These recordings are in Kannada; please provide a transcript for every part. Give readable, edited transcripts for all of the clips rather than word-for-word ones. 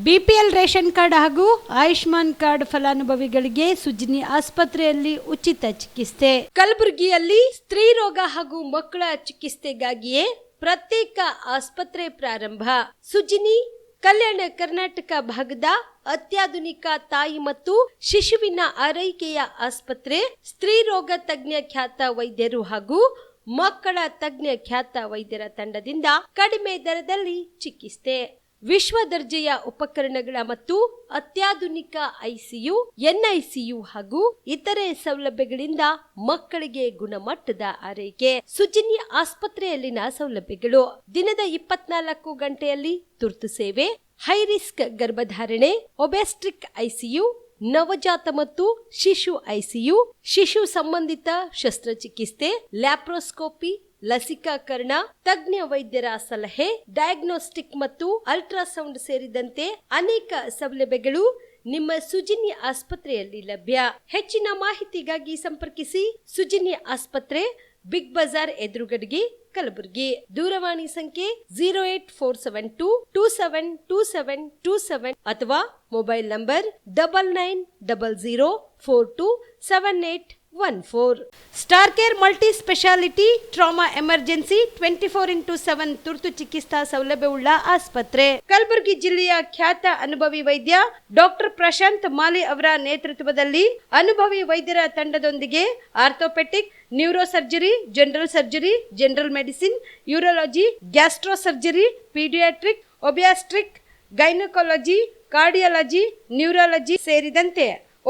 ಬಿಪಿಎಲ್ ರೇಷನ್ ಕಾರ್ಡ್ ಹಾಗೂ ಆಯುಷ್ಮಾನ್ ಕಾರ್ಡ್ ಫಲಾನುಭವಿಗಳಿಗೆ ಸುಜ್ನಿ ಆಸ್ಪತ್ರೆಯಲ್ಲಿ ಉಚಿತ ಚಿಕಿತ್ಸೆ. ಕಲಬುರಗಿಯಲ್ಲಿ ಸ್ತ್ರೀ ರೋಗ ಹಾಗೂ ಮಕ್ಕಳ ಚಿಕಿತ್ಸೆಗಾಗಿಯೇ ಪ್ರತ್ಯೇಕ ಆಸ್ಪತ್ರೆ ಪ್ರಾರಂಭ. ಸುಜ್ನಿ ಕಲ್ಯಾಣ ಕರ್ನಾಟಕ ಭಾಗದ ಅತ್ಯಾಧುನಿಕ ತಾಯಿ ಮತ್ತು ಶಿಶುವಿನ ಆರೈಕೆಯ ಆಸ್ಪತ್ರೆ. ಸ್ತ್ರೀ ರೋಗ ತಜ್ಞ ಖ್ಯಾತ ವೈದ್ಯರು ಹಾಗೂ ಮಕ್ಕಳ ತಜ್ಞ ಖ್ಯಾತ ವೈದ್ಯರ ತಂಡದಿಂದ ಕಡಿಮೆ ದರದಲ್ಲಿ ಚಿಕಿತ್ಸೆ, ವಿಶ್ವ ದರ್ಜೆಯ ಉಪಕರಣಗಳ ಮತ್ತು ಅತ್ಯಾಧುನಿಕ ಐಸಿಯು, ಎನ್ಐಸಿಯು ಹಾಗೂ ಇತರೆ ಸೌಲಭ್ಯಗಳಿಂದ ಮಕ್ಕಳಿಗೆ ಗುಣಮಟ್ಟದ ಆರೈಕೆ. ಸುಜ್ನಿ ಆಸ್ಪತ್ರೆಯಲ್ಲಿನ ಸೌಲಭ್ಯಗಳು: ದಿನದ 24 ಗಂಟೆಯಲ್ಲಿ ತುರ್ತು ಸೇವೆ, ಹೈ ರಿಸ್ಕ್ ಗರ್ಭಧಾರಣೆ, ಒಬೆಸ್ಟ್ರಿಕ್ ಐಸಿಯು, ನವಜಾತ ಮತ್ತು ಶಿಶು ಐಸಿಯು, ಶಿಶು ಸಂಬಂಧಿತ ಶಸ್ತ್ರಚಿಕಿತ್ಸೆ, ಲ್ಯಾಪ್ರೋಸ್ಕೋಪಿ, ಲಸಿಕಾಕರಣ, ತಜ್ಞ ವೈದ್ಯರ ಸಲಹೆ, ಡಯಾಗ್ನೋಸ್ಟಿಕ್ ಮತ್ತು ಅಲ್ಟ್ರಾಸೌಂಡ್ ಸೇರಿದಂತೆ ಅನೇಕ ಸೌಲಭ್ಯಗಳು ನಿಮ್ಮ ಸುಜ್ನಿ ಆಸ್ಪತ್ರೆಯಲ್ಲಿ ಲಭ್ಯ. ಹೆಚ್ಚಿನ ಮಾಹಿತಿಗಾಗಿ ಸಂಪರ್ಕಿಸಿ ಸುಜ್ನಿ ಆಸ್ಪತ್ರೆ, ಬಿಗ್ ಬಜಾರ್ ಎದುರುಗಡೆಗೆ, ಕಲಬುರಗಿ. ದೂರವಾಣಿ ಸಂಖ್ಯೆ 08472727227 ಅಥವಾ mobile number 9900427814. Star care multi speciality trauma emergency 24x7 ತುರ್ತು ಚಿಕಿತ್ಸಾ ಸೌಲಭ್ಯವುಳ್ಳ ಆಸ್ಪತ್ರೆ. ಕಲಬುರಗಿ ಜಿಲ್ಲೆಯ ಖ್ಯಾತ ಅನುಭವಿ ವೈದ್ಯ ಡಾಕ್ಟರ್ ಪ್ರಶಾಂತ್ ಮಾಲಿ ಅವರ ನೇತೃತ್ವದಲ್ಲಿ ಅನುಭವಿ ವೈದ್ಯರ ತಂಡದೊಂದಿಗೆ orthopaedic, neuro surgery, general surgery, general medicine, urology, gastro surgery, paediatric, obstetric, gynaecology, cardiology, neurology ಸೇರಿದಂತೆ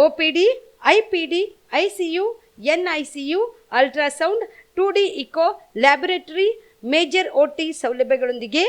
OPD, IPD, ICU, NICU, ultrasound, 2D echo, laboratory, major OT ಸೌಲಭ್ಯಗಳೊಂದಿಗೆ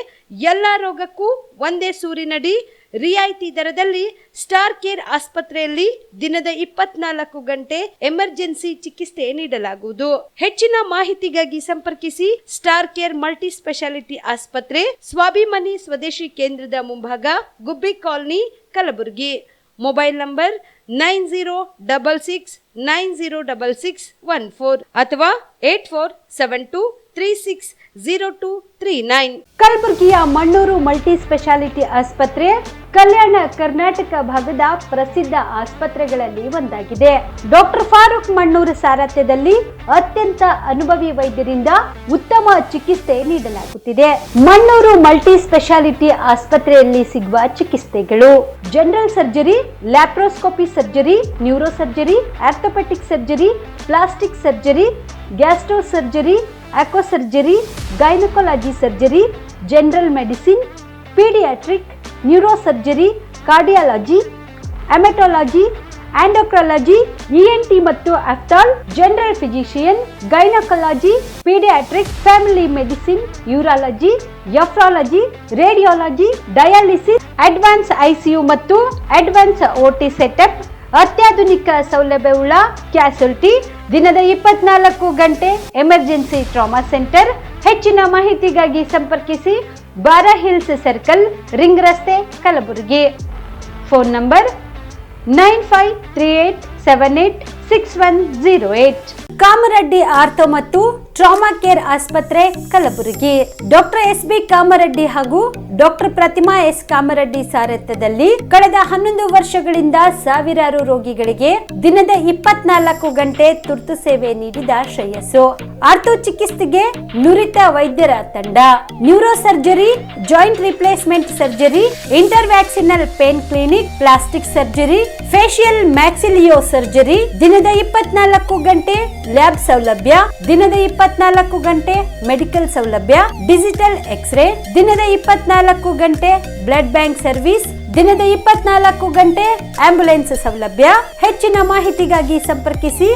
ಎಲ್ಲ ರೋಗಕ್ಕೂ ಒಂದೇ ಸೂರಿನಡಿ ರಿಯಾಯಿತಿ ದರದಲ್ಲಿ ಸ್ಟಾರ್ ಕೇರ್ ಆಸ್ಪತ್ರೆಯಲ್ಲಿ ದಿನದ 24 ಗಂಟೆ ಎಮರ್ಜೆನ್ಸಿ ಚಿಕಿತ್ಸೆ ನೀಡಲಾಗುವುದು. ಹೆಚ್ಚಿನ ಮಾಹಿತಿಗಾಗಿ ಸಂಪರ್ಕಿಸಿ ಸ್ಟಾರ್ ಕೇರ್ ಮಲ್ಟಿ ಸ್ಪೆಷಾಲಿಟಿ ಆಸ್ಪತ್ರೆ, ಸ್ವಾಭಿಮಾನಿ ಸ್ವದೇಶಿ ಕೇಂದ್ರದ ಮುಂಭಾಗ, ಗುಬ್ಬಿ ಕಾಲನಿ, ಕಲಬುರಗಿ. ಮೊಬೈಲ್ ನಂಬರ್ 9066906614 ಅಥವಾ 8472360239. ಕಲಬುರಗಿಯ ಮಣ್ಣೂರು ಮಲ್ಟಿ ಸ್ಪೆಷಾಲಿಟಿ ಆಸ್ಪತ್ರೆ ಕಲ್ಯಾಣ ಕರ್ನಾಟಕ ಭಾಗದ ಪ್ರಸಿದ್ಧ ಆಸ್ಪತ್ರೆಗಳಲ್ಲಿ ಒಂದಾಗಿದೆ. ಡಾಕ್ಟರ್ ಫಾರೂಕ್ ಮಣ್ಣೂರು ಸಾರಥ್ಯದಲ್ಲಿ ಅತ್ಯಂತ ಅನುಭವಿ ವೈದ್ಯರಿಂದ ಉತ್ತಮ ಚಿಕಿತ್ಸೆ ನೀಡಲಾಗುತ್ತಿದೆ. ಮಣ್ಣೂರು ಮಲ್ಟಿ ಸ್ಪೆಷಾಲಿಟಿ ಆಸ್ಪತ್ರೆಯಲ್ಲಿ ಸಿಗುವ ಚಿಕಿತ್ಸೆಗಳು: general surgery, laparoscopy surgery, neuro surgery, orthopaedic surgery, plastic surgery, gastro surgery, aqua surgery, gynaecology surgery, general medicine, paediatric, neuro surgery, cardiology, haematology, endocrinology, ENT ಮತ್ತು ophthal, general physician, gynaecology, paediatric, family medicine, urology, nephrology, radiology, dialysis, advance ICU ಮತ್ತು ಅಡ್ವಾನ್ಸ್ ಓಟಿ ಸೆಟಪ್, ಅತ್ಯಾಧುನಿಕ ಸೌಲಭ್ಯವುಳ್ಳ ಕ್ಯಾಸುಲಿಟಿ, ದಿನದ 24 ಗಂಟೆ ಎಮರ್ಜೆನ್ಸಿ ಟ್ರಾಮಾ ಸೆಂಟರ್. ಹೆಚ್ಚಿನ ಮಾಹಿತಿಗಾಗಿ ಸಂಪರ್ಕಿಸಿ ಬಾರಾ ಹಿಲ್ಸ್ ಸರ್ಕಲ್, ರಿಂಗ್ ರಸ್ತೆ, Kalaburagi. Phone number 9538786108. Kamareddy ortho ಮತ್ತು ಟ್ರಾಮಾ ಕೇರ್ ಆಸ್ಪತ್ರೆ, ಕಲಬುರಗಿ. Doctor S B. ಕಾಮರೆಡ್ಡಿ ಹಾಗೂ ಡಾಕ್ಟರ್ ಪ್ರತಿಮಾ ಎಸ್. ಕಾಮರೆಡ್ಡಿ ಸಾರಥ್ಯದಲ್ಲಿ ಕಳೆದ 11 ವರ್ಷಗಳಿಂದ ಸಾವಿರಾರು ರೋಗಿಗಳಿಗೆ ದಿನದ 24 ಗಂಟೆ ತುರ್ತು ಸೇವೆ ನೀಡಿದ ಶ್ರೇಯಸ್ಸು. ಆರ್ಥೋ ಚಿಕಿತ್ಸೆಗೆ ನುರಿತ ವೈದ್ಯರ ತಂಡ, neuro surgery, joint replacement surgery, interventional pain clinic, plastic surgery, facial maxillo surgery, ದಿನದ 24 ಗಂಟೆ ಲ್ಯಾಬ್ ಸೌಲಭ್ಯ, ದಿನದ 24 ಗಂಟೆ ಮೆಡಿಕಲ್ ಸೌಲಭ್ಯ, ಡಿಜಿಟಲ್ ಎಕ್ಸ್ರೇ, ದಿನದ 24 ಗಂಟೆ ಬ್ಲಡ್ ಬ್ಯಾಂಕ್ ಸರ್ವಿಸ್, ದಿನದ 24 ಗಂಟೆ ಆಂಬ್ಯುಲೆನ್ಸ್ ಸೌಲಭ್ಯ. ಹೆಚ್ಚಿನ ಮಾಹಿತಿಗಾಗಿ ಸಂಪರ್ಕಿಸಿ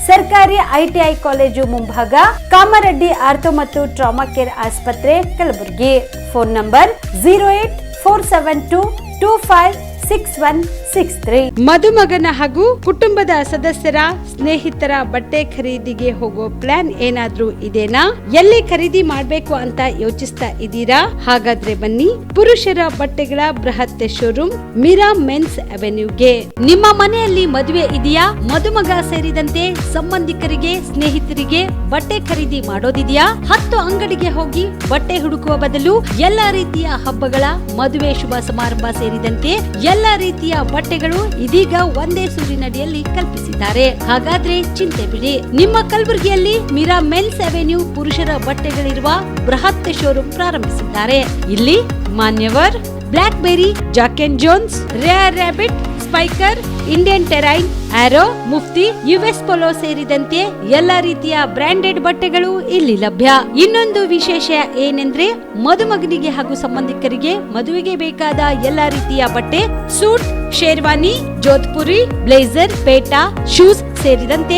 ಸರ್ಕಾರಿ ಐಟಿಐ ಕಾಲೇಜು ಮುಂಭಾಗ, ಕಾಮರೆಡ್ಡಿ ಆರ್ಥೋ ಮತ್ತು ಟ್ರಾಮಾ ಕೇರ್ ಆಸ್ಪತ್ರೆ, ಕಲಬುರಗಿ. Phone number 084722561 6763. ಮದುಮಗನ ಹಾಗೂ ಕುಟುಂಬದ ಸದಸ್ಯರ ಸ್ನೇಹಿತರ ಬಟ್ಟೆ ಖರೀದಿಗೆ ಹೋಗೋ ಪ್ಲಾನ್ ಏನಾದ್ರೂ ಇದೆನಾ? ಎಲ್ಲಿ ಖರೀದಿ ಮಾಡ್ಬೇಕು ಅಂತ ಯೋಚಿಸ್ತಾ ಇದ್ದೀರಾ? ಹಾಗಾದ್ರೆ ಬನ್ನಿ ಪುರುಷರ ಬಟ್ಟೆಗಳ ಬೃಹತ್ ಶೋರೂಮ್ ಮೀರಾ ಮೆನ್ಸ್ ಅವೆನ್ಯೂಗೆ. ನಿಮ್ಮ ಮನೆಯಲ್ಲಿ ಮದುವೆ ಇದೆಯಾ? ಮದುಮಗ ಸೇರಿದಂತೆ ಸಂಬಂಧಿಕರಿಗೆ ಸ್ನೇಹಿತರಿಗೆ ಬಟ್ಟೆ ಖರೀದಿ ಮಾಡೋದಿದೆಯಾ? 10 ಅಂಗಡಿಗೆ ಹೋಗಿ ಬಟ್ಟೆ ಹುಡುಕುವ ಬದಲು ಎಲ್ಲಾ ರೀತಿಯ ಹಬ್ಬಗಳ ಮದುವೆ ಶುಭ ಸಮಾರಂಭ ಸೇರಿದಂತೆ ಎಲ್ಲಾ ರೀತಿಯ ಬಟ್ಟೆಗಳು ಇದೀಗ ಒಂದೇ ಸೂರಿನಡಿಯಲ್ಲಿ ಕಲ್ಪಿಸಿದ್ದಾರೆ. ಹಾಗಾದ್ರೆ ಚಿಂತೆ ಬಿಡಿ, ನಿಮ್ಮ ಕಲಬುರಗಿಯಲ್ಲಿ ಮೀರಾ ಮೆನ್ಸ್ ಅವೆನ್ಯೂ ಪುರುಷರ ಬಟ್ಟೆಗಳಿರುವ ಬೃಹತ್ ಶೋರೂಮ್ ಪ್ರಾರಂಭಿಸಿದ್ದಾರೆ. ಇಲ್ಲಿ Manyavar, Blackberry, Jack and Jones, Rare Rabbit, Spykar, Indian Terrain, Arrow, Mufti, US Polo ಸೇರಿದಂತೆ ಎಲ್ಲಾ ರೀತಿಯ ಬ್ರಾಂಡೆಡ್ ಬಟ್ಟೆಗಳು ಇಲ್ಲಿ ಲಭ್ಯ. ಇನ್ನೊಂದು ವಿಶೇಷ ಏನೆಂದ್ರೆ ಮದುಮಗನಿಗೆ ಹಾಗೂ ಸಂಬಂಧಿಕರಿಗೆ ಮದುವೆಗೆ ಬೇಕಾದ ಎಲ್ಲಾ ರೀತಿಯ ಬಟ್ಟೆ, ಸೂಟ್, ಶೇರ್ವಾನಿ, ಜೋಧ್ಪುರಿ, ಬ್ಲೇಸರ್, ಪೇಟಾ, ಶೂಸ್ ಸೇರಿದಂತೆ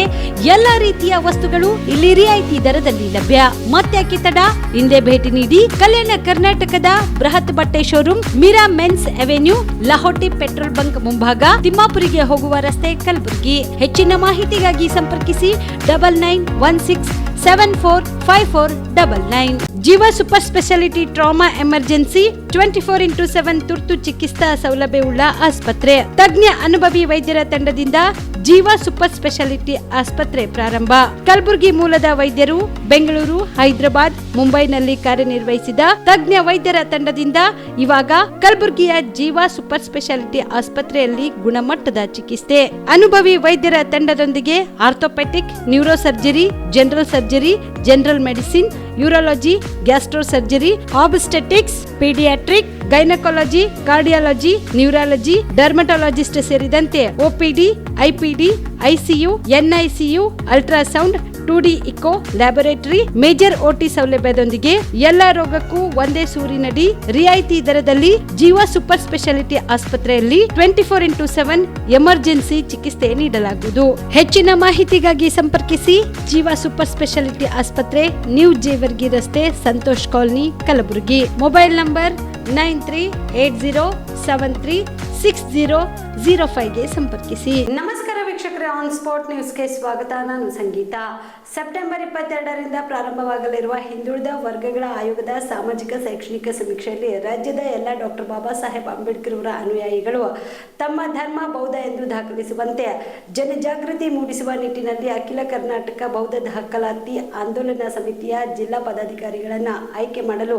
ಎಲ್ಲಾ ರೀತಿಯ ವಸ್ತುಗಳು ಇಲ್ಲಿ ರಿಯಾಯಿತಿ ದರದಲ್ಲಿ ಲಭ್ಯ. ಮತ್ತೆ ತಡ, ಹಿಂದೆ ಭೇಟಿ ನೀಡಿ ಕಲ್ಯಾಣ ಕರ್ನಾಟಕದ ಬೃಹತ್ ಬಟ್ಟೆ showroom Meera mens avenue, Lahoti petrol bunk ಮುಂಭಾಗ, ತಿಮ್ಮಾಪುರಿಗೆ ಹೋಗುವ ರಸ್ತೆ, ಕಲಬುರಗಿ. ಹೆಚ್ಚಿನ ಮಾಹಿತಿಗಾಗಿ ಸಂಪರ್ಕಿಸಿ 9916745499. ಜೀವ super speciality trauma emergency 24x7 ತುರ್ತು ಚಿಕಿತ್ಸಾ ಸೌಲಭ್ಯವುಳ್ಳ ಆಸ್ಪತ್ರೆ. ತಜ್ಞ ಅನುಭವಿ ವೈದ್ಯರ ತಂಡದಿಂದ ಜೀವ ಸೂಪರ್ ಸ್ಪೆಷಾಲಿಟಿ ಆಸ್ಪತ್ರೆ ಪ್ರಾರಂಭ. ಕಲಬುರಗಿ ಮೂಲದ ವೈದ್ಯರು ಬೆಂಗಳೂರು, ಹೈದರಾಬಾದ್, ಮುಂಬೈನಲ್ಲಿ ಕಾರ್ಯನಿರ್ವಹಿಸಿದ ತಜ್ಞ ವೈದ್ಯರ ತಂಡದಿಂದ ಇವಾಗ ಕಲಬುರಗಿಯ ಜೀವ ಸೂಪರ್ ಸ್ಪೆಷಾಲಿಟಿ ಆಸ್ಪತ್ರೆಯಲ್ಲಿ ಗುಣಮಟ್ಟದ ಚಿಕಿತ್ಸೆ. ಅನುಭವಿ ವೈದ್ಯರ ತಂಡದೊಂದಿಗೆ orthopaedic, neuro surgery, general surgery, general medicine, urology, gastro surgery, obstetrics, paediatric, gynaecology, cardiology, neurology, dermatologist ಸೇರಿದಂತೆ OPD, IPD, ICU, NICU, ultrasound, 2D echo, laboratory, major OT ಸೌಲಭ್ಯದೊಂದಿಗೆ ಎಲ್ಲಾ ರೋಗಕ್ಕೂ ಒಂದೇ ಸೂರಿನಡಿ ರಿಯಾಯಿತಿ ದರದಲ್ಲಿ ಜೀವ ಸೂಪರ್ ಸ್ಪೆಷಾಲಿಟಿ ಆಸ್ಪತ್ರೆಯಲ್ಲಿ 24x7 ಎಮರ್ಜೆನ್ಸಿ ಚಿಕಿತ್ಸೆ ನೀಡಲಾಗುವುದು. ಹೆಚ್ಚಿನ ಮಾಹಿತಿಗಾಗಿ ಸಂಪರ್ಕಿಸಿ ಜೀವ ಸೂಪರ್ ಸ್ಪೆಷಾಲಿಟಿ ಆಸ್ಪತ್ರೆ, ನ್ಯೂ ಜೇವರ್ಗಿ ರಸ್ತೆ, Santosh colony, Kalaburagi. Mobile number 9380736005ಗೆ ಸಂಪರ್ಕಿಸಿ. ನಮಸ್ಕಾರ ವೀಕ್ಷಕರೇ, ಆನ್ ಸ್ಪಾಟ್ ನ್ಯೂಸ್ಗೆ ಸ್ವಾಗತ. ನಾನು ಸಂಗೀತ. ಸೆಪ್ಟೆಂಬರ್ 22ರಿಂದ ಪ್ರಾರಂಭವಾಗಲಿರುವ ಹಿಂದುಳಿದ ವರ್ಗಗಳ ಆಯೋಗದ ಸಾಮಾಜಿಕ ಶೈಕ್ಷಣಿಕ ಸಮೀಕ್ಷೆಯಲ್ಲಿ ರಾಜ್ಯದ ಎಲ್ಲ ಡಾಕ್ಟರ್ ಬಾಬಾ ಸಾಹೇಬ್ ಅಂಬೇಡ್ಕರ್ ಅವರ ಅನುಯಾಯಿಗಳು ತಮ್ಮ ಧರ್ಮ ಬೌದ್ಧ ಎಂದು ದಾಖಲಿಸುವಂತೆ ಜನಜಾಗೃತಿ ಮೂಡಿಸುವ ನಿಟ್ಟಿನಲ್ಲಿ ಅಖಿಲ ಕರ್ನಾಟಕ ಬೌದ್ಧ ದಾಖಲಾತಿ ಆಂದೋಲನ ಸಮಿತಿಯ ಜಿಲ್ಲಾ ಪದಾಧಿಕಾರಿಗಳನ್ನು ಆಯ್ಕೆ ಮಾಡಲು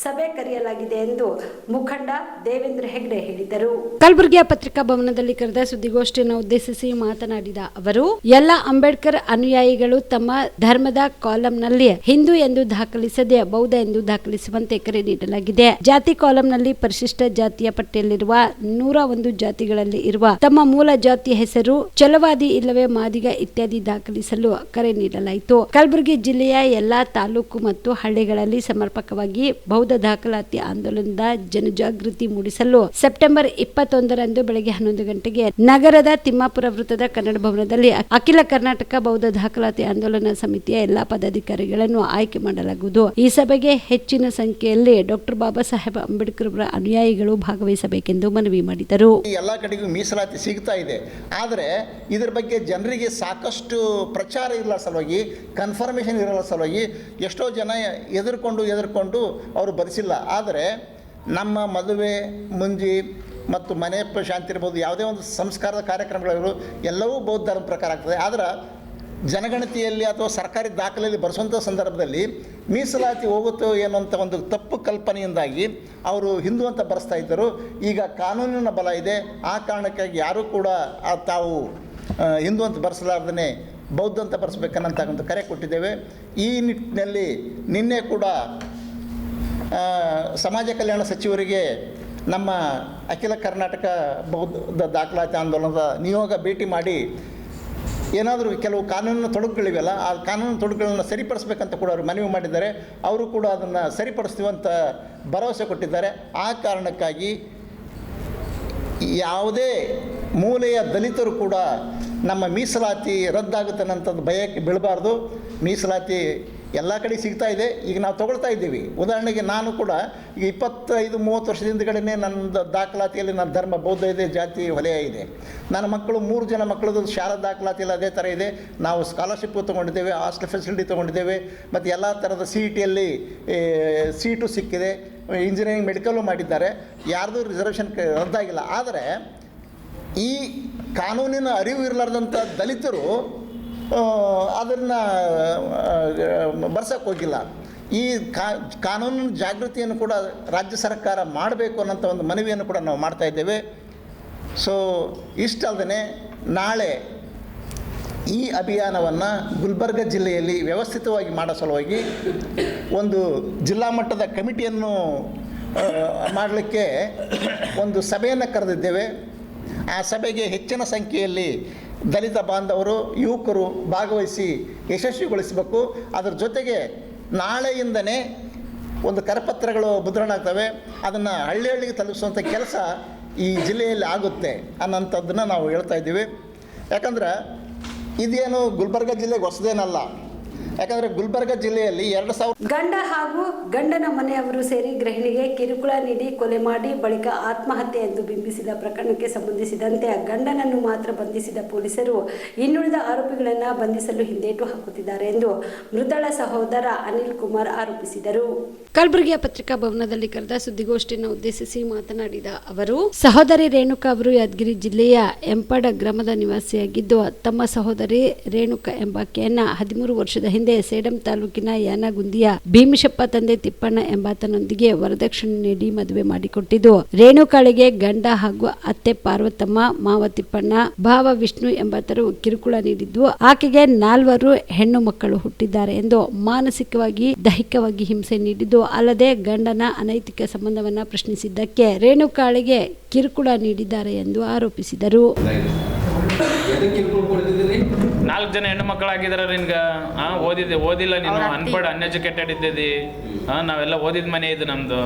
ಸಭೆ ಕರೆಯಲಾಗಿದೆ ಎಂದು ಮುಖಂಡ ದೇವೇಂದ್ರ ಹೆಗ್ಡೆ ಹೇಳಿದರು. ಕಲಬುರಗಿಯ ಪತ್ರಿಕಾ ಭವನದಲ್ಲಿ ಕರೆದ ಸುದ್ದಿಗೋಷ್ಠಿಯನ್ನು ಉದ್ದೇಶಿಸಿ ಮಾತನಾಡಿದ ಅವರು, ಎಲ್ಲ ಅಂಬೇಡ್ಕರ್ ಅನುಯಾಯಿಗಳು ತಮ್ಮ ಧರ್ಮದ ಕಾಲಂನಲ್ಲಿ ಹಿಂದೂ ಎಂದು ದಾಖಲಿಸದೆ ಬೌದ್ಧ ಎಂದು ದಾಖಲಿಸುವಂತೆ ಕರೆ ನೀಡಲಾಗಿದೆ. ಜಾತಿ ಕಾಲಂನಲ್ಲಿ ಪರಿಶಿಷ್ಟ ಜಾತಿಯ ಪಟ್ಟಿಯಲ್ಲಿರುವ 101 ಜಾತಿಗಳಲ್ಲಿ ಇರುವ ತಮ್ಮ ಮೂಲ ಜಾತಿಯ ಹೆಸರು ಚಲವಾದಿ ಇಲ್ಲವೇ ಮಾದಿಗ ಇತ್ಯಾದಿ ದಾಖಲಿಸಲು ಕರೆ ನೀಡಲಾಯಿತು. ಕಲಬುರಗಿ ಜಿಲ್ಲೆಯ ಎಲ್ಲಾ ತಾಲೂಕು ಮತ್ತು ಹಳ್ಳಿಗಳಲ್ಲಿ ಸಮರ್ಪಕವಾಗಿ ಬೌದ್ಧ ದಾಖಲಾತಿ ಆಂದೋಲನದ ಜನಜಾಗೃತಿ ಮೂಡಿಸಲು ಸೆಪ್ಟೆಂಬರ್ 21ರಂದು ಬೆಳಗ್ಗೆ 11 ಗಂಟೆಗೆ ನಗರದ ತಿಮ್ಮಾಪುರ ವೃತ್ತದ ಕನ್ನಡ ಭವನದಲ್ಲಿ ಅಖಿಲ ಕರ್ನಾಟಕ ಬೌದ್ಧ ದಾಖಲಾತಿ ಆಂದೋಲನ ಸಮಿತಿಯ ಎಲ್ಲಾ ಪದಾಧಿಕಾರಿಗಳನ್ನು ಆಯ್ಕೆ ಮಾಡಲಾಗುವುದು. ಈ ಸಭೆಗೆ ಹೆಚ್ಚಿನ ಸಂಖ್ಯೆಯಲ್ಲಿ ಡಾಕ್ಟರ್ ಬಾಬಾ ಸಾಹೇಬ್ ಅಂಬೇಡ್ಕರ್ ಅವರ ಅನುಯಾಯಿಗಳು ಭಾಗವಹಿಸಬೇಕೆಂದು ಮನವಿ ಮಾಡಿದರು. ಎಲ್ಲ ಕಡೆಗೂ ಮೀಸಲಾತಿ ಸಿಗ್ತಾ ಇದೆ, ಆದರೆ ಇದರ ಬಗ್ಗೆ ಜನರಿಗೆ ಸಾಕಷ್ಟು ಪ್ರಚಾರ ಇರಲ್ಲ ಸಲುವಾಗಿ, ಕನ್ಫರ್ಮೇಷನ್ ಇರಲ್ಲ ಸಲುವಾಗಿ ಎಷ್ಟೋ ಜನ ಎದುರ್ಕೊಂಡು ಅವರು ಬರೆಸಿಲ್ಲ. ಆದರೆ ನಮ್ಮ ಮದುವೆ, ಮುಂಜಿ ಮತ್ತು ಮನೆ ಶಾಂತಿ ಇರ್ಬೋದು, ಯಾವುದೇ ಒಂದು ಸಂಸ್ಕಾರದ ಕಾರ್ಯಕ್ರಮಗಳು ಎಲ್ಲವೂ ಬೌದ್ಧ ಧರ್ಮ ಪ್ರಕಾರ ಆಗ್ತದೆ. ಆದರೆ ಜನಗಣತಿಯಲ್ಲಿ ಅಥವಾ ಸರ್ಕಾರಿ ದಾಖಲೆಯಲ್ಲಿ ಬರೆಸುವಂಥ ಸಂದರ್ಭದಲ್ಲಿ ಮೀಸಲಾತಿ ಹೋಗುತ್ತೋ ಏನೋಂಥ ಒಂದು ತಪ್ಪು ಕಲ್ಪನೆಯಿಂದಾಗಿ ಅವರು ಹಿಂದೂ ಅಂತ ಬರೆಸ್ತಾ ಇದ್ದರು. ಈಗ ಕಾನೂನಿನ ಬಲ ಇದೆ, ಆ ಕಾರಣಕ್ಕಾಗಿ ಯಾರೂ ಕೂಡ ತಾವು ಹಿಂದೂ ಅಂತ ಬರೆಸಲಾರ್ದೇ ಬೌದ್ಧ ಅಂತ ಬರೆಸ್ಬೇಕನ್ನಂತ ಕರೆ ಕೊಟ್ಟಿದ್ದೇವೆ. ಈ ನಿಟ್ಟಿನಲ್ಲಿ ನಿನ್ನೆ ಕೂಡ ಸಮಾಜ ಕಲ್ಯಾಣ ಸಚಿವರಿಗೆ ನಮ್ಮ ಅಖಿಲ ಕರ್ನಾಟಕ ಬೌದ್ಧ ದಾಖಲಾತಿ ಆಂದೋಲನದ ನಿಯೋಗ ಭೇಟಿ ಮಾಡಿ ಏನಾದರೂ ಕೆಲವು ಕಾನೂನಿನ ತೊಡಕುಗಳಿವೆಯಲ್ಲ, ಆ ಕಾನೂನಿನ ತೊಡಕುಗಳನ್ನು ಸರಿಪಡಿಸ್ಬೇಕಂತ ಕೂಡ ಅವರು ಮನವಿ ಮಾಡಿದ್ದಾರೆ. ಅವರು ಕೂಡ ಅದನ್ನು ಸರಿಪಡಿಸ್ತೀವಂತ ಭರವಸೆ ಕೊಟ್ಟಿದ್ದಾರೆ. ಆ ಕಾರಣಕ್ಕಾಗಿ ಯಾವುದೇ ಮೂಲೆಯ ದಲಿತರು ಕೂಡ ನಮ್ಮ ಮೀಸಲಾತಿ ರದ್ದಾಗುತ್ತೆ ಅನ್ನೋಂಥದ್ದು ಭಯಕ್ಕೆ ಬೀಳಬಾರ್ದು. ಮೀಸಲಾತಿ ಎಲ್ಲ ಕಡೆ ಸಿಗ್ತಾ ಇದೆ. ಈಗ ನಾವು ತೊಗೊಳ್ತಾ ಇದ್ದೀವಿ. ಉದಾಹರಣೆಗೆ ನಾನು ಕೂಡ ಈಗ 25-30 ವರ್ಷದಿಂದಗಡೆನೇ ನನ್ನ ದಾಖಲಾತಿಯಲ್ಲಿ ನನ್ನ ಧರ್ಮ ಬೌದ್ಧ ಇದೆ, ಜಾತಿ ವಲಯ ಇದೆ. ನನ್ನ ಮಕ್ಕಳು 3 ಜನ ಮಕ್ಕಳದು ಶಾಲಾ ದಾಖಲಾತಿಯಲ್ಲಿ ಅದೇ ಥರ ಇದೆ. ನಾವು ಸ್ಕಾಲರ್ಶಿಪ್ಪು ತೊಗೊಂಡಿದ್ದೇವೆ, ಹಾಸ್ಟೆಲ್ ಫೆಸಿಲಿಟಿ ತೊಗೊಂಡಿದ್ದೇವೆ, ಮತ್ತು ಎಲ್ಲ ಥರದ CET-ಯಲ್ಲಿ ಸೀಟು ಸಿಕ್ಕಿದೆ, ಇಂಜಿನಿಯರಿಂಗ್ ಮೆಡಿಕಲ್ಲು ಮಾಡಿದ್ದಾರೆ, ಯಾರ್ದು ರಿಸರ್ವೇಷನ್ ರದ್ದಾಗಿಲ್ಲ. ಆದರೆ ಈ ಕಾನೂನಿನ ಅರಿವು ಇರಲಾರ್ದಂಥ ದಲಿತರು ಅದನ್ನು ಬರ್ಸೋಕ್ಕೆ ಹೋಗಿಲ್ಲ. ಈ ಕಾನೂನಿನ ಜಾಗೃತಿಯನ್ನು ಕೂಡ ರಾಜ್ಯ ಸರ್ಕಾರ ಮಾಡಬೇಕು ಅನ್ನೋಂಥ ಒಂದು ಮನವಿಯನ್ನು ಕೂಡ ನಾವು ಮಾಡ್ತಾಯಿದ್ದೇವೆ. ಸೊ ಇಷ್ಟಲ್ಲದೆ ನಾಳೆ ಈ ಅಭಿಯಾನವನ್ನು ಗುಲ್ಬರ್ಗ ಜಿಲ್ಲೆಯಲ್ಲಿ ವ್ಯವಸ್ಥಿತವಾಗಿ ಮಾಡೋ ಸಲುವಾಗಿ ಒಂದು ಜಿಲ್ಲಾ ಮಟ್ಟದ ಕಮಿಟಿಯನ್ನು ಮಾಡಲಿಕ್ಕೆ ಒಂದು ಸಭೆಯನ್ನು ಕರೆದಿದ್ದೇವೆ. ಆ ಸಭೆಗೆ ಹೆಚ್ಚಿನ ಸಂಖ್ಯೆಯಲ್ಲಿ ದಲಿತ ಬಾಂಧವರು, ಯುವಕರು ಭಾಗವಹಿಸಿ ಯಶಸ್ವಿಗೊಳಿಸಬೇಕು. ಅದರ ಜೊತೆಗೆ ನಾಳೆಯಿಂದನೇ ಒಂದು ಕರಪತ್ರಗಳು ಮುದ್ರಣ ಆಗ್ತವೆ, ಅದನ್ನು ಹಳ್ಳಿಗೆ ತಲುಪಿಸುವಂಥ ಕೆಲಸ ಈ ಜಿಲ್ಲೆಯಲ್ಲಿ ಆಗುತ್ತೆ ಅನ್ನೋಂಥದ್ದನ್ನು ನಾವು ಹೇಳ್ತಾ ಇದ್ದೀವಿ. ಯಾಕಂದ್ರೆ ಇದೇನು ಗುಲ್ಬರ್ಗ ಜಿಲ್ಲೆಗೆ ಹೊಸದೇನಲ್ಲ. ಯಾಕಂದರೆ ಗುಲ್ಬರ್ಗ ಜಿಲ್ಲೆಯಲ್ಲಿ 2000 ಗಂಡ ಹಾಗೂ ಗಂಡನ ಮನೆಯವರು ಸೇರಿ ಗೃಹಿಣಿಗೆ ಕಿರುಕುಳ ನೀಡಿ ಕೊಲೆ ಮಾಡಿ ಬಳಿಕ ಆತ್ಮಹತ್ಯೆ ಎಂದು ಬಿಂಬಿಸಿದ ಪ್ರಕರಣಕ್ಕೆ ಸಂಬಂಧಿಸಿದಂತೆ ಗಂಡನನ್ನು ಮಾತ್ರ ಬಂಧಿಸಿದ ಪೊಲೀಸರು ಇನ್ನುಳಿದ ಆರೋಪಿಗಳನ್ನು ಬಂಧಿಸಲು ಹಿಂದೇಟು ಹಾಕುತ್ತಿದ್ದಾರೆ ಎಂದು ಮೃತಳ ಸಹೋದರ ಅನಿಲ್ ಕುಮಾರ್ ಆರೋಪಿಸಿದರು. ಕಲಬುರಗಿಯ ಪತ್ರಿಕಾ ಭವನದಲ್ಲಿ ಕರೆದ ಸುದ್ದಿಗೋಷ್ಠಿಯನ್ನು ಉದ್ದೇಶಿಸಿ ಮಾತನಾಡಿದ ಅವರು, ಸಹೋದರಿ ರೇಣುಕಾ ಅವರು ಯಾದಗಿರಿ ಜಿಲ್ಲೆಯ ಎಂಪಡ ಗ್ರಾಮದ ನಿವಾಸಿಯಾಗಿದ್ದು, ತಮ್ಮ ಸಹೋದರಿ ರೇಣುಕಾ ಎಂಬಾಕೆಯನ್ನ 13 ವರ್ಷದ ಹಿಂದೆ ಸೇಡಂ ತಾಲೂಕಿನ ಯಾನಗುಂದಿಯ ಭೀಮಿಶಪ್ಪ ತಂದೆ ತಿಪ್ಪಣ್ಣ ಎಂಬಾತನೊಂದಿಗೆ ವರದಕ್ಷಿಣೆ ನೀಡಿ ಮದುವೆ ಮಾಡಿಕೊಟ್ಟಿದ್ದು, ರೇಣುಕಾಳಿಗೆ ಗಂಡ ಹಾಗೂ ಅತ್ತೆ ಪಾರ್ವತಮ್ಮ, ಮಾವ ತಿಪ್ಪಣ್ಣ, ಭಾವ ವಿಷ್ಣು ಎಂಬಾತರು ಕಿರುಕುಳ ನೀಡಿದ್ದು, ಆಕೆಗೆ 4 ಹೆಣ್ಣು ಮಕ್ಕಳು ಹುಟ್ಟಿದ್ದಾರೆ ಎಂದು ಮಾನಸಿಕವಾಗಿ ದೈಹಿಕವಾಗಿ ಹಿಂಸೆ ನೀಡಿದ್ದು, ಅಲ್ಲದೆ ಗಂಡನ ಅನೈತಿಕ ಸಂಬಂಧವನ್ನ ಪ್ರಶ್ನಿಸಿದ್ದಕ್ಕೆ ರೇಣುಕಾಳಿಗೆ ಕಿರುಕುಳ ನೀಡಿದ್ದಾರೆ ಎಂದು ಆರೋಪಿಸಿದರು. 4 ಜನ ಹೆಣ್ಣು ಮಕ್ಕಳಾಗಿದ್ದಾರೆ. ನಿನ್ಗೆ ಓದಿಲ್ಲ, ನೀನು ಅನ್ಪಡ್ ಅನ್ಎಜುಕೇಟೆಡ್ ಇದ್ದೀವಿ. ನಾವೆಲ್ಲ ಓದಿದ ಮನೆ ಇದು ನಮ್ಮದು.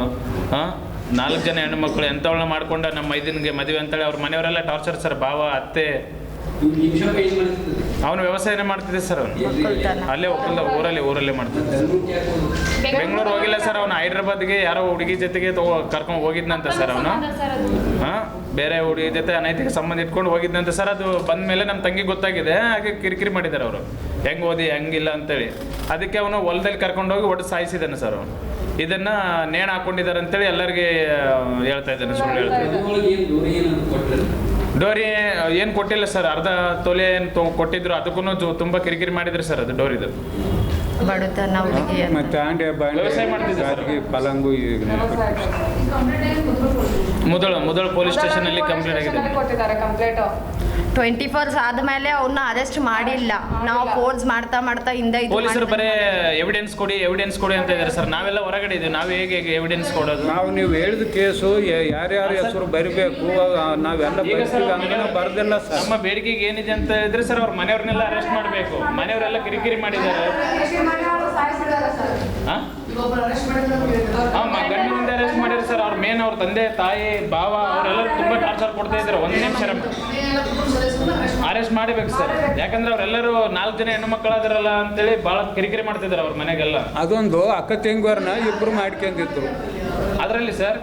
4 ಜನ ಹೆಣ್ಣು ಮಕ್ಕಳು ಎಂಥವಳನ್ನ ಮಾಡ್ಕೊಂಡ ನಮ್ಮ ಮೈದಿನಿಗೆ ಮದುವೆ ಅಂತೇಳಿ ಅವ್ರ ಮನೆಯವರೆಲ್ಲ ಟಾರ್ಚರ್ ಸರ್. ಭಾವ, ಅತ್ತೆ. ಅವನು ವ್ಯವಸಾಯನೇ ಮಾಡ್ತಿದ್ದೆ ಸರ್. ಅವನು ಅಲ್ಲೇ ಒಕ್ಕಲ್ದ ಊರಲ್ಲೇ ಮಾಡ್ತಿದ್ದೆ. ಬೆಂಗಳೂರು ಹೋಗಿಲ್ಲ ಸರ್. ಅವನು ಹೈದ್ರಾಬಾದ್ಗೆ ಯಾರೋ ಹುಡುಗಿ ಜೊತೆಗೆ ಕರ್ಕೊಂಡು ಹೋಗಿದ್ನಂತ ಸರ್. ಅವನು ಬೇರೆ ಹುಡುಗಿ ಜೊತೆ ಅನೈತಿಕ ಸಂಬಂಧ ಇಟ್ಕೊಂಡು ಹೋಗಿದ್ನಂತ ಸರ್. ಅದು ಬಂದ ಮೇಲೆ ನಮ್ಮ ತಂಗಿ ಗೊತ್ತಾಗಿದೆ. ಹಾಗೆ ಕಿರಿಕಿರಿ ಮಾಡಿದ್ದಾರೆ ಅವರು, ಹೆಂಗೆ ಓದಿ ಹೆಂಗಿಲ್ಲ ಅಂತೇಳಿ. ಅದಕ್ಕೆ ಅವನು ಹೊಲದಲ್ಲಿ ಕರ್ಕೊಂಡೋಗಿ ಒಟ್ಟು ಸಾಯಿಸಿದ್ದಾನೆ ಸರ್. ಅವನು ಇದನ್ನು ನೇಣು ಹಾಕೊಂಡಿದ್ದಾರೆ ಅಂತೇಳಿ ಎಲ್ಲರಿಗೆ ಹೇಳ್ತಾ ಇದ್ದಾನೆ, ಸುಳ್ಳು ಹೇಳ್ತಾರೆ. ಡೋರಿ ಏನು ಕೊಟ್ಟಿಲ್ಲ ಸರ್. ಅರ್ಧ ತೊಲೆ ಏನು ಕೊಟ್ಟಿದ್ರು, ಅದಕ್ಕೂ ತುಂಬ ಕಿರಿಕಿರಿ ಮಾಡಿದ್ರು ಸರ್. ಅದು ಡೋರಿದು ವ್ಯವಸಾಯ ಮಾಡ್ತಿದ್ದೆ. ಪಲಂಗು ಮುದಳ ಪೊಲೀಸ್ ಸ್ಟೇಷನ್ ಅಲ್ಲಿ ಕಂಪ್ಲೇಂಟ್ ಆಗಿದೆ. 24 ಆದ್ಮೇಲೆ ಅವ್ರನ್ನ ಅರೆಸ್ಟ್ ಮಾಡಿಲ್ಲ. ನಾವು ಫೋರ್ಸ್ ಮಾಡ್ತಾ ಹಿಂದೆ ಪೊಲೀಸರು ಬರೇ ಎವಿಡೆನ್ಸ್ ಕೊಡಿ ಅಂತ ಇದ್ದಾರೆ ಸರ್. ನಾವೆಲ್ಲ ಹೊರಗಡೆ ಇದ್ದೀವಿ. ನಾವು ಹೇಗೆ ಎವಿಡೆನ್ಸ್ ಕೊಡೋದು? ನೀವು ಹೇಳಿದ ಕೇಸು ಯಾರ್ಯಾರ ಹೆಸರು ಬರಬೇಕು, ನಾವೆಲ್ಲ ಬರ್ದಿಲ್ಲ ಸರ್. ನಮ್ಮ ಬೇಡಿಕೆಗೆ ಏನಿದೆ ಅಂತ ಹೇಳಿದ್ರೆ ಸರ್, ಅವ್ರ ಮನೆಯವ್ರನ್ನೆಲ್ಲ ಅರೆಸ್ಟ್ ಮಾಡಬೇಕು. ಮನೆಯವರೆಲ್ಲ ಕಿರಿಕಿರಿ ಮಾಡಿದ್ದಾರೆ. ಗಂಡಿನಿಂದ ಅರೆಸ್ಟ್ ಮಾಡಿದ್ರು ಸರ್. ಅವ್ರ ಮೇನ್ ಅವ್ರ ತಂದೆ ತಾಯಿ ಭಾವ ಅವರೆಲ್ಲರೂ ತುಂಬ ಟಾರ್ಚರ್ ಕೊಡ್ತಾ ಇದ್ದಾರೆ. 1 ನಿಮಿಷ ಅರೆಸ್ಟ್ ಮಾಡಬೇಕು ಸರ್. ಯಾಕಂದ್ರೆ ಅವರೆಲ್ಲರೂ 4 ಜನ ಹೆಣ್ಣು ಮಕ್ಕಳಾದ್ರಲ್ಲ ಅಂತೇಳಿ ಭಾಳ ಕಿರಿಕಿರಿ ಮಾಡ್ತಿದ್ದಾರೆ ಅವ್ರ ಮನೆಗೆಲ್ಲ. ಅದೊಂದು ಅಕ್ಕ ತಂಗಿಯವ್ರನ್ನ ಇಬ್ಬರು ಮಾಡ್ಕೊಂಡಿದ್ರು. ಅದರಲ್ಲಿ ಸರ್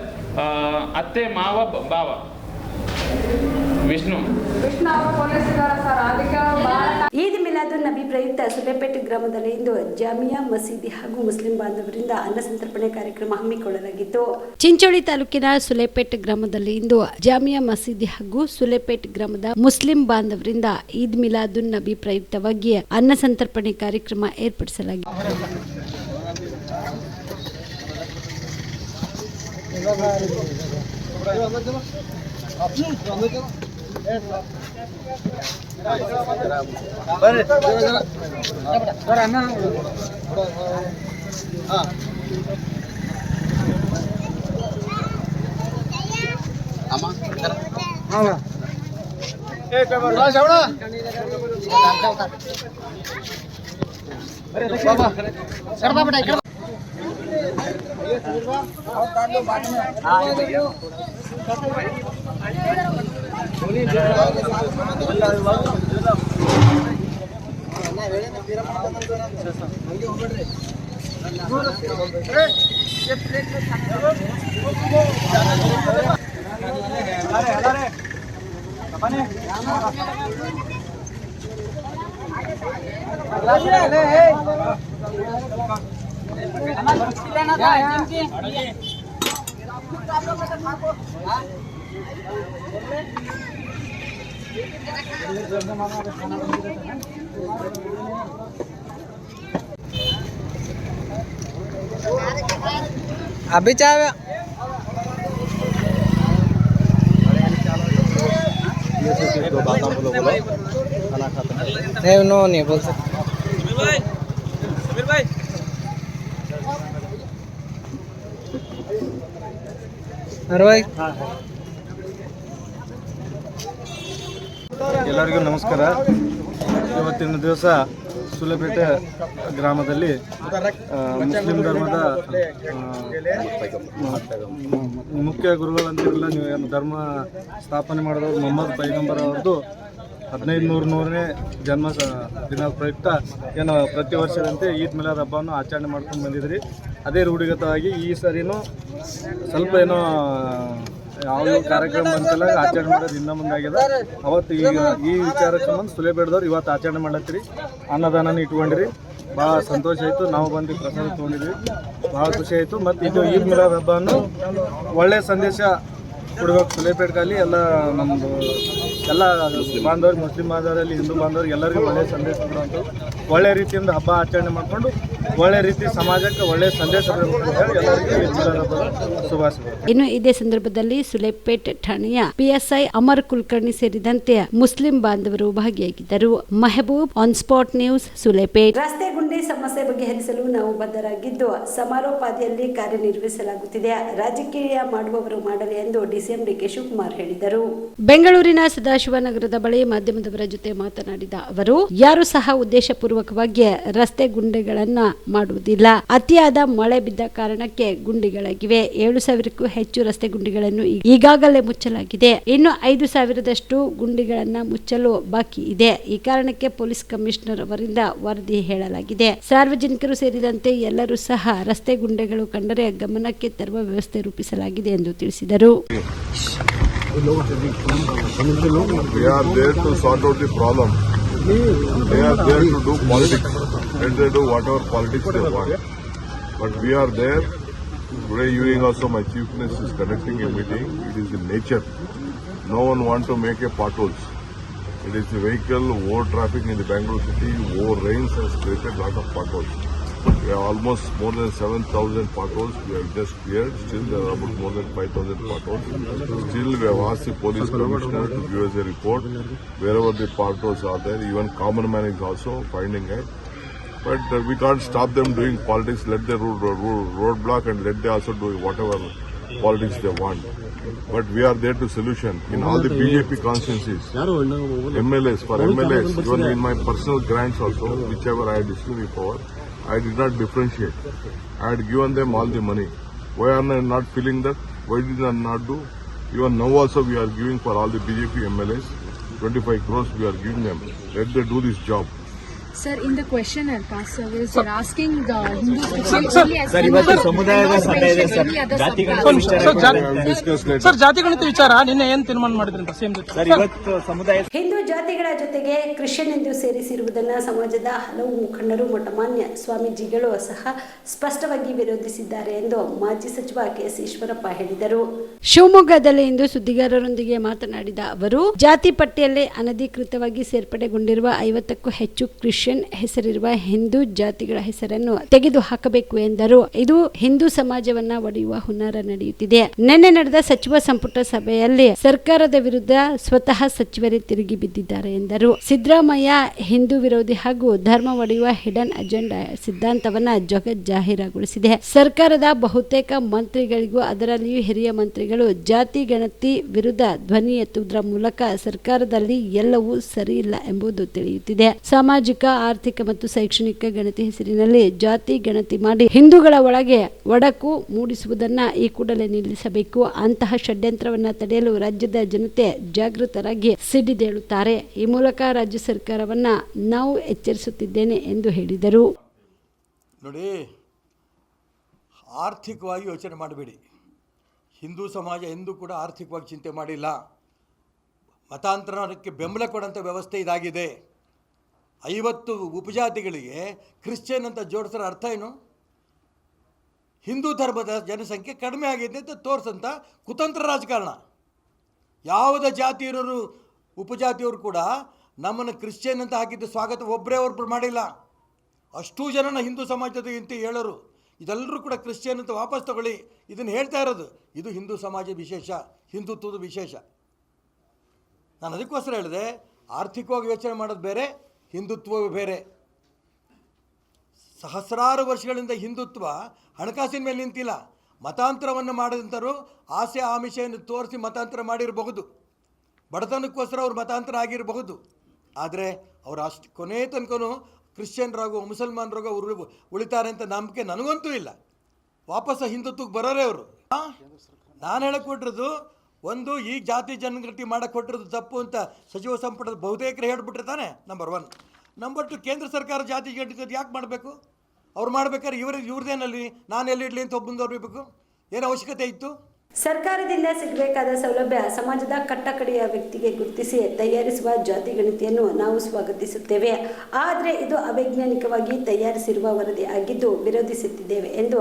ಅತ್ತೆ, ಮಾವ, ಭಾವ ವಿಷ್ಣು ಈದ್ ಮಿಲಾದುನ್ ನಬಿ ಪ್ರಯುಕ್ತ ಸುಲೇಪೇಟೆ ಗ್ರಾಮದಲ್ಲಿ ಇಂದು ಜಾಮಿಯಾ ಮಸೀದಿ ಹಾಗೂ ಮುಸ್ಲಿಂ ಬಾಂಧವರಿಂದ ಅನ್ನ ಸಂತರ್ಪಣೆ ಕಾರ್ಯಕ್ರಮ ಹಮ್ಮಿಕೊಳ್ಳಲಾಗಿತ್ತು. ಚಿಂಚೋಳಿ ತಾಲೂಕಿನ ಸುಲೇಪೇಟ್ ಗ್ರಾಮದಲ್ಲಿ ಇಂದು ಜಾಮಿಯಾ ಮಸೀದಿ ಹಾಗೂ ಸುಲೇಪೇಟ್ ಗ್ರಾಮದ ಮುಸ್ಲಿಂ ಬಾಂಧವರಿಂದ ಈದ್ ಮಿಲಾದುನ್ ನಬಿ ಪ್ರಯುಕ್ತವಾಗಿ ಅನ್ನ ಸಂತರ್ಪಣೆ ಕಾರ್ಯಕ್ರಮ ಏರ್ಪಡಿಸಲಾಗಿದೆ. अभी चाहे नहीं बोल सकते अरे भाई ಎಲ್ಲರಿಗೂ ನಮಸ್ಕಾರ. ಇವತ್ತಿನ ದಿವಸ ಸುಲೆಪೇಟೆ ಗ್ರಾಮದಲ್ಲಿ ಮುಸ್ಲಿಂ ಧರ್ಮದ ಮುಖ್ಯ ಗುರುಗಳಂತಿರಲ್ಲ, ನೀವು ಏನು ಧರ್ಮ ಸ್ಥಾಪನೆ ಮಾಡಿದವರು ಮೊಹಮ್ಮದ್ ಪೈಗಂಬರ್ ಅವ್ರದ್ದು 1500ನೇ ಜನ್ಮ ದಿನ ಪ್ರಯುಕ್ತ ಏನು ಪ್ರತಿ ವರ್ಷದಂತೆ ಈದ್ ಮಿಲಾದ್ ಹಬ್ಬವನ್ನು ಆಚರಣೆ ಮಾಡ್ಕೊಂಡು ಬಂದಿದ್ರಿ. ಅದೇ ರೂಢಿಗತವಾಗಿ ಈ ಸರಿನೂ ಸ್ವಲ್ಪ ಏನೋ ಯಾವ ಕಾರ್ಯಕ್ರಮ ಅಂತೆಲ್ಲ ಆಚರಣೆ ಮಾಡೋದು ಇನ್ನ ಮುಂದಾಗಿದೆ. ಅವತ್ತು ಈಗ ಈ ವಿಚಾರಕ್ಕೆ ಸಂಬಂಧ ಸುಲೇಬೇಡ್ದವ್ರು ಇವತ್ತು ಆಚರಣೆ ಮಾಡತ್ತೀರಿ. ಅನ್ನದಾನನ ಇಟ್ಕೊಂಡಿರಿ, ಭಾಳ ಸಂತೋಷ ಆಯಿತು. ನಾವು ಬಂದು ಪ್ರಸಾದ ತೊಗೊಂಡಿದ್ವಿ, ಭಾಳ ಖುಷಿ ಆಯಿತು. ಮತ್ತು ಇದು ಈದ್ ಮಿಲಾದ್ ಹಬ್ಬವನ್ನು ಒಳ್ಳೆಯ ಸಂದೇಶ ಕೊಡ್ಬೇಕು ಸುಲೇಪೇಟ್ನಲ್ಲಿ. ಎಲ್ಲ ನಮ್ಮದು ಎಲ್ಲ ಬಾಂಧವ್ರಿಗೆ, ಮುಸ್ಲಿಂ ಬಾಂಧವರಲ್ಲಿ, ಹಿಂದೂ ಬಾಂಧವ್ರಿಗೆ ಎಲ್ಲರಿಗೂ ಒಳ್ಳೆಯ ಸಂದೇಶ ಕೊಡುವಂಥ ಒಳ್ಳೆಯ ರೀತಿಯಿಂದ ಹಬ್ಬ ಆಚರಣೆ ಮಾಡಿಕೊಂಡು ಒಳ್ಳೆ ರೀತಿ ಸಮಾಜಕ್ಕೆ ಒಳ್ಳೆಯ ಸಂದೇಶ ಶುಭಾಶಯಗಳು. ಇನ್ನು ಇದೇ ಸಂದರ್ಭದಲ್ಲಿ ಸುಲೇಪೇಟ್ ಠಾಣೆಯ PSI ಅಮರ್ ಕುಲಕರ್ಣಿ ಸೇರಿದಂತೆ ಮುಸ್ಲಿಂ ಬಾಂಧವರು ಭಾಗಿಯಾಗಿದ್ದರು. Mehboob, on spot news, Sulepet. ರಸ್ತೆ ಗುಂಡಿ ಸಮಸ್ಯೆ ಬಗೆಹರಿಸಲು ನಾವು ಬದ್ಧರಾಗಿದ್ದು ಸಮಾರೋಪಾದಿಯಲ್ಲಿ ಕಾರ್ಯನಿರ್ವಹಿಸಲಾಗುತ್ತಿದೆ. ರಾಜಕೀಯ ಮಾಡುವವರು ಮಾಡಲಿ ಎಂದು DCM DK ಶಿವಕುಮಾರ್ ಹೇಳಿದರು. ಬೆಂಗಳೂರಿನ ಸದಾಶಿವನಗರದ ಬಳಿ ಮಾಧ್ಯಮದವರ ಜೊತೆ ಮಾತನಾಡಿದ ಅವರು, ಯಾರು ಸಹ ಉದ್ದೇಶಪೂರ್ವಕವಾಗಿ ರಸ್ತೆ ಗುಂಡಿಗಳನ್ನ ಮಾಡುವುದಿಲ್ಲ. ಅತಿಯಾದ ಮಳೆ ಬಿದ್ದ ಕಾರಣಕ್ಕೆ ಗುಂಡಿಗಳಾಗಿವೆ. 7,000ಕ್ಕೂ ಹೆಚ್ಚು ರಸ್ತೆ ಗುಂಡಿಗಳನ್ನು ಈಗಾಗಲೇ ಮುಚ್ಚಲಾಗಿದೆ. ಇನ್ನು 5,000ದಷ್ಟು ಗುಂಡಿಗಳನ್ನ ಮುಚ್ಚಲು ಬಾಕಿ ಇದೆ. ಈ ಕಾರಣಕ್ಕೆ ಪೊಲೀಸ್ ಕಮಿಷನರ್ ಅವರಿಂದ ವರದಿ ಹೇಳಲಾಗಿದೆ. ಸಾರ್ವಜನಿಕರು ಸೇರಿದಂತೆ ಎಲ್ಲರೂ ಸಹ ರಸ್ತೆ ಗುಂಡಿಗಳು ಕಂಡರೆ ಗಮನಕ್ಕೆ ತರುವ ವ್ಯವಸ್ಥೆ ರೂಪಿಸಲಾಗಿದೆ ಎಂದು ತಿಳಿಸಿದರು. We are there to sort out the problem. They are there to do politics. Let them do whatever politics they want. But we are there. Today evening also my chief minister is conducting a meeting. It is in nature. No one wants to make a potholes. It is the vehicle, over traffic in the Bangalore city, over rains has created a lot of potholes. We have almost more than 7,000 potholes we have just cleared. Still there are about more than 5,000 potholes. Still we have asked the police commissioner to give us a report wherever the potholes are there. Even common man is also finding it. But we can't stop them doing politics. Let the roadblock and let they also do whatever politics they want. But we are there to solution in all the BJP constituencies. MLAs, for MLAs, even in my personal grants also, whichever I had distributed power, I did not differentiate. I had given them all the money. Why are they not feeling that? Why did they not do? Even now also we are giving for all the BJP MLAs, 25 crores we are giving them. Let them do this job. Sir, in the question and caste service, you're asking the Hindu ಜಾತಿ ಗಣಿತ ವಿಚಾರ ನಿನ್ನೆ ಏನ್ ತೀರ್ಮಾನ ಮಾಡಿದ್ರಿ ಅಂತ ಸೇಮ್ ಹಿಂದೂ ಜಾತಿಗಳ ಜೊತೆಗೆ ಕ್ರಿಶ್ಚಿಯನ್ ಎಂದು ಸೇರಿಸಿರುವುದನ್ನು ಸಮಾಜದ ಹಲವು ಮುಖಂಡರು, ಮೊಟ್ಟಮಾನ್ಯ ಸ್ವಾಮೀಜಿಗಳು ಸಹ ಸ್ಪಷ್ಟವಾಗಿ ವಿರೋಧಿಸಿದ್ದಾರೆ ಎಂದು ಮಾಜಿ ಸಚಿವ KS ಈಶ್ವರಪ್ಪ ಹೇಳಿದರು. ಶಿವಮೊಗ್ಗದಲ್ಲಿ ಇಂದು ಸುದ್ದಿಗಾರರೊಂದಿಗೆ ಮಾತನಾಡಿದ ಅವರು, ಜಾತಿ ಪಟ್ಟಿಯಲ್ಲಿ ಅನಧಿಕೃತವಾಗಿ ಸೇರ್ಪಡೆಗೊಂಡಿರುವ 50ಕ್ಕೂ ಹೆಚ್ಚು ಕ್ರಿಶ್ಚಿಯನ್ ಹೆಸರಿರುವ ಹಿಂದೂ ಜಾತಿಗಳ ಹೆಸರನ್ನು ತೆಗೆದು ಹಾಕಬೇಕು ಎಂದರು. ಇದು ಹಿಂದೂ ಸಮಾಜವನ್ನ ಒಡೆಯುವ ಹುನ್ನಾರ ನಡೆಯುತ್ತಿದೆ. ನಿನ್ನೆ ನಡೆದ ಸಚಿವ ಸಂಪುಟ ಸಭೆಯಲ್ಲಿ ಸರ್ಕಾರದ ವಿರುದ್ಧ ಸ್ವತಃ ಸಚಿವರೇ ತಿರುಗಿ ಬಿದ್ದಿದ್ದಾರೆ ಎಂದರು. ಸಿದ್ದರಾಮಯ್ಯ ಹಿಂದೂ ವಿರೋಧಿ ಹಾಗೂ ಧರ್ಮ ಒಡೆಯುವ ಹಿಡನ್ ಅಜೆಂಡಾ ಸಿದ್ಧಾಂತವನ್ನ ಜಗಜ್ಜಾಹೀರಗೊಳಿಸಿದೆ. ಸರ್ಕಾರದ ಬಹುತೇಕ ಮಂತ್ರಿಗಳಿಗೂ, ಅದರಲ್ಲಿಯೂ ಹಿರಿಯ ಮಂತ್ರಿಗಳು ಜಾತಿ ಗಣತಿ ವಿರುದ್ಧ ಧ್ವನಿ ಎತ್ತುವುದರ ಮೂಲಕ ಸರ್ಕಾರದಲ್ಲಿ ಎಲ್ಲವೂ ಸರಿಯಿಲ್ಲ ಎಂಬುದು ತಿಳಿಯುತ್ತಿದೆ. ಸಾಮಾಜಿಕ ಆರ್ಥಿಕ ಮತ್ತು ಶೈಕ್ಷಣಿಕ ಗಣತಿ ಹೆಸರಿನಲ್ಲಿ ಜಾತಿ ಗಣತಿ ಮಾಡಿ ಹಿಂದೂಗಳ ಒಳಗೆ ಒಡಕು ಮೂಡಿಸುವುದನ್ನ ಈ ಕೂಡಲೇ ನಿಲ್ಲಿಸಬೇಕು. ಅಂತಹ ಷಡ್ಯಂತ್ರವನ್ನ ತಡೆಯಲು ರಾಜ್ಯದ ಜನತೆ ಜಾಗೃತರಾಗಿ ಸಿಡಿದೇಳುತ್ತಾರೆ. ಈ ಮೂಲಕ ರಾಜ್ಯ ಸರ್ಕಾರವನ್ನ ನಾವು ಎಚ್ಚರಿಸುತ್ತಿದ್ದೇನೆ ಎಂದು ಹೇಳಿದರು. ನೋಡಿ, ಆರ್ಥಿಕವಾಗಿ ಯೋಚನೆ ಮಾಡಬೇಡಿ. ಹಿಂದೂ ಸಮಾಜ ಎಂದೂ ಕೂಡ ಆರ್ಥಿಕವಾಗಿ ಚಿಂತೆ ಮಾಡಿಲ್ಲ. ಮತಾಂತರಕ್ಕೆ ಬೆಂಬಲ ಕೊಡೋಂಥ ವ್ಯವಸ್ಥೆ ಇದಾಗಿದೆ. 50 ಉಪಜಾತಿಗಳಿಗೆ ಕ್ರಿಶ್ಚಿಯನ್ ಅಂತ ಜೋಡಿಸೋ ಅರ್ಥ ಏನು? ಹಿಂದೂ ಧರ್ಮದ ಜನಸಂಖ್ಯೆ ಕಡಿಮೆ ಆಗಿದೆ ಅಂತ ತೋರಿಸಂಥ ಕುತಂತ್ರ ರಾಜಕಾರಣ. ಯಾವುದೇ ಜಾತಿ ಇರೋರು ಉಪಜಾತಿಯವರು ಕೂಡ ನಮ್ಮನ್ನು ಕ್ರಿಶ್ಚಿಯನ್ ಅಂತ ಹಾಕಿದ್ದು ಸ್ವಾಗತ ಒಬ್ಬರು ಮಾಡಿಲ್ಲ. ಅಷ್ಟೂ ಜನನ ಹಿಂದೂ ಸಮಾಜದ ಅಂತ ಹೇಳೋರು ಇದೆಲ್ಲರೂ ಕೂಡ ಕ್ರಿಶ್ಚಿಯನ್ ಅಂತ ವಾಪಸ್ ತಗೊಳ್ಳಿ. ಇದನ್ನು ಹೇಳ್ತಾ ಇರೋದು ಇದು ಹಿಂದೂ ಸಮಾಜದ ವಿಶೇಷ, ಹಿಂದುತ್ವದ ವಿಶೇಷ. ನಾನು ಅದಕ್ಕೋಸ್ಕರ ಹೇಳಿದೆ, ಆರ್ಥಿಕವಾಗಿ ಯೋಚನೆ ಮಾಡೋದು ಬೇರೆ, ಹಿಂದುತ್ವ ಬೇರೆ. ಸಹಸ್ರಾರು ವರ್ಷಗಳಿಂದ ಹಿಂದುತ್ವ ಹಣಕಾಸಿನ ಮೇಲೆ ನಿಂತಿಲ್ಲ. ಮತಾಂತರವನ್ನು ಮಾಡಿದಂಥರು ಆಸೆ ಆಮಿಷೆಯನ್ನು ತೋರಿಸಿ ಮತಾಂತರ ಮಾಡಿರಬಹುದು, ಬಡತನಕ್ಕೋಸ್ಕರ ಅವ್ರು ಮತಾಂತರ ಆಗಿರಬಹುದು. ಆದರೆ ಅವರು ಅಷ್ಟು ಕೊನೆ ತನಕನೂ ಕ್ರಿಶ್ಚಿಯನ್ರಾಗೋ ಮುಸಲ್ಮಾನರಾಗೋ ಅವರು ಉಳಿತಾರೆ ಅಂತ ನಂಬಿಕೆ ನನಗಂತೂ ಇಲ್ಲ. ವಾಪಸ್ ಹಿಂದುತ್ವಕ್ಕೆ ಬರೋರೇ ಅವರು. ನಾನು ಹೇಳಕ್ಕೆ ಕೊಟ್ಟಿರೋದು ಒಂದು, ಈ ಜಾತಿ ಜನಗಣತಿ ಮಾಡಕ್ಕೆ ಕೊಟ್ಟಿರೋದು ತಪ್ಪು ಅಂತ ಸಚಿವ ಸಂಪುಟದ ಬಹುತೇಕರು ಹೇಳ್ಬಿಟ್ರೆ ತಾನೆ. ನಂಬರ್ 1. ನಂಬರ್ 2, ಕೇಂದ್ರ ಸರ್ಕಾರ ಜಾತಿ ಗಣತಿ ಯಾಕೆ ಮಾಡಬೇಕು? ಅವ್ರು ಮಾಡ್ಬೇಕಾದ್ರೆ ಇವ್ರದ್ದೇನಲ್ಲಿ ನಾನು ಎಲ್ಲಿಡಲಿ ಅಂತ ಒಬ್ಬಂದು ಬರಬೇಕು? ಏನು ಅವಶ್ಯಕತೆ ಇತ್ತು? ಸರ್ಕಾರದಿಂದ ಸಿಗಬೇಕಾದ ಸೌಲಭ್ಯ ಸಮಾಜದ ಕಟ್ಟಕಡೆಯ ವ್ಯಕ್ತಿಗೆ ಗುರುತಿಸಿ ತಯಾರಿಸುವ ಜಾತಿ ಗಣತಿಯನ್ನು ನಾವು ಸ್ವಾಗತಿಸುತ್ತೇವೆ. ಆದರೆ ಇದು ಅವೈಜ್ಞಾನಿಕವಾಗಿ ತಯಾರಿಸಿರುವ ವರದಿ ಆಗಿದ್ದು ವಿರೋಧಿಸುತ್ತಿದ್ದೇವೆ ಎಂದು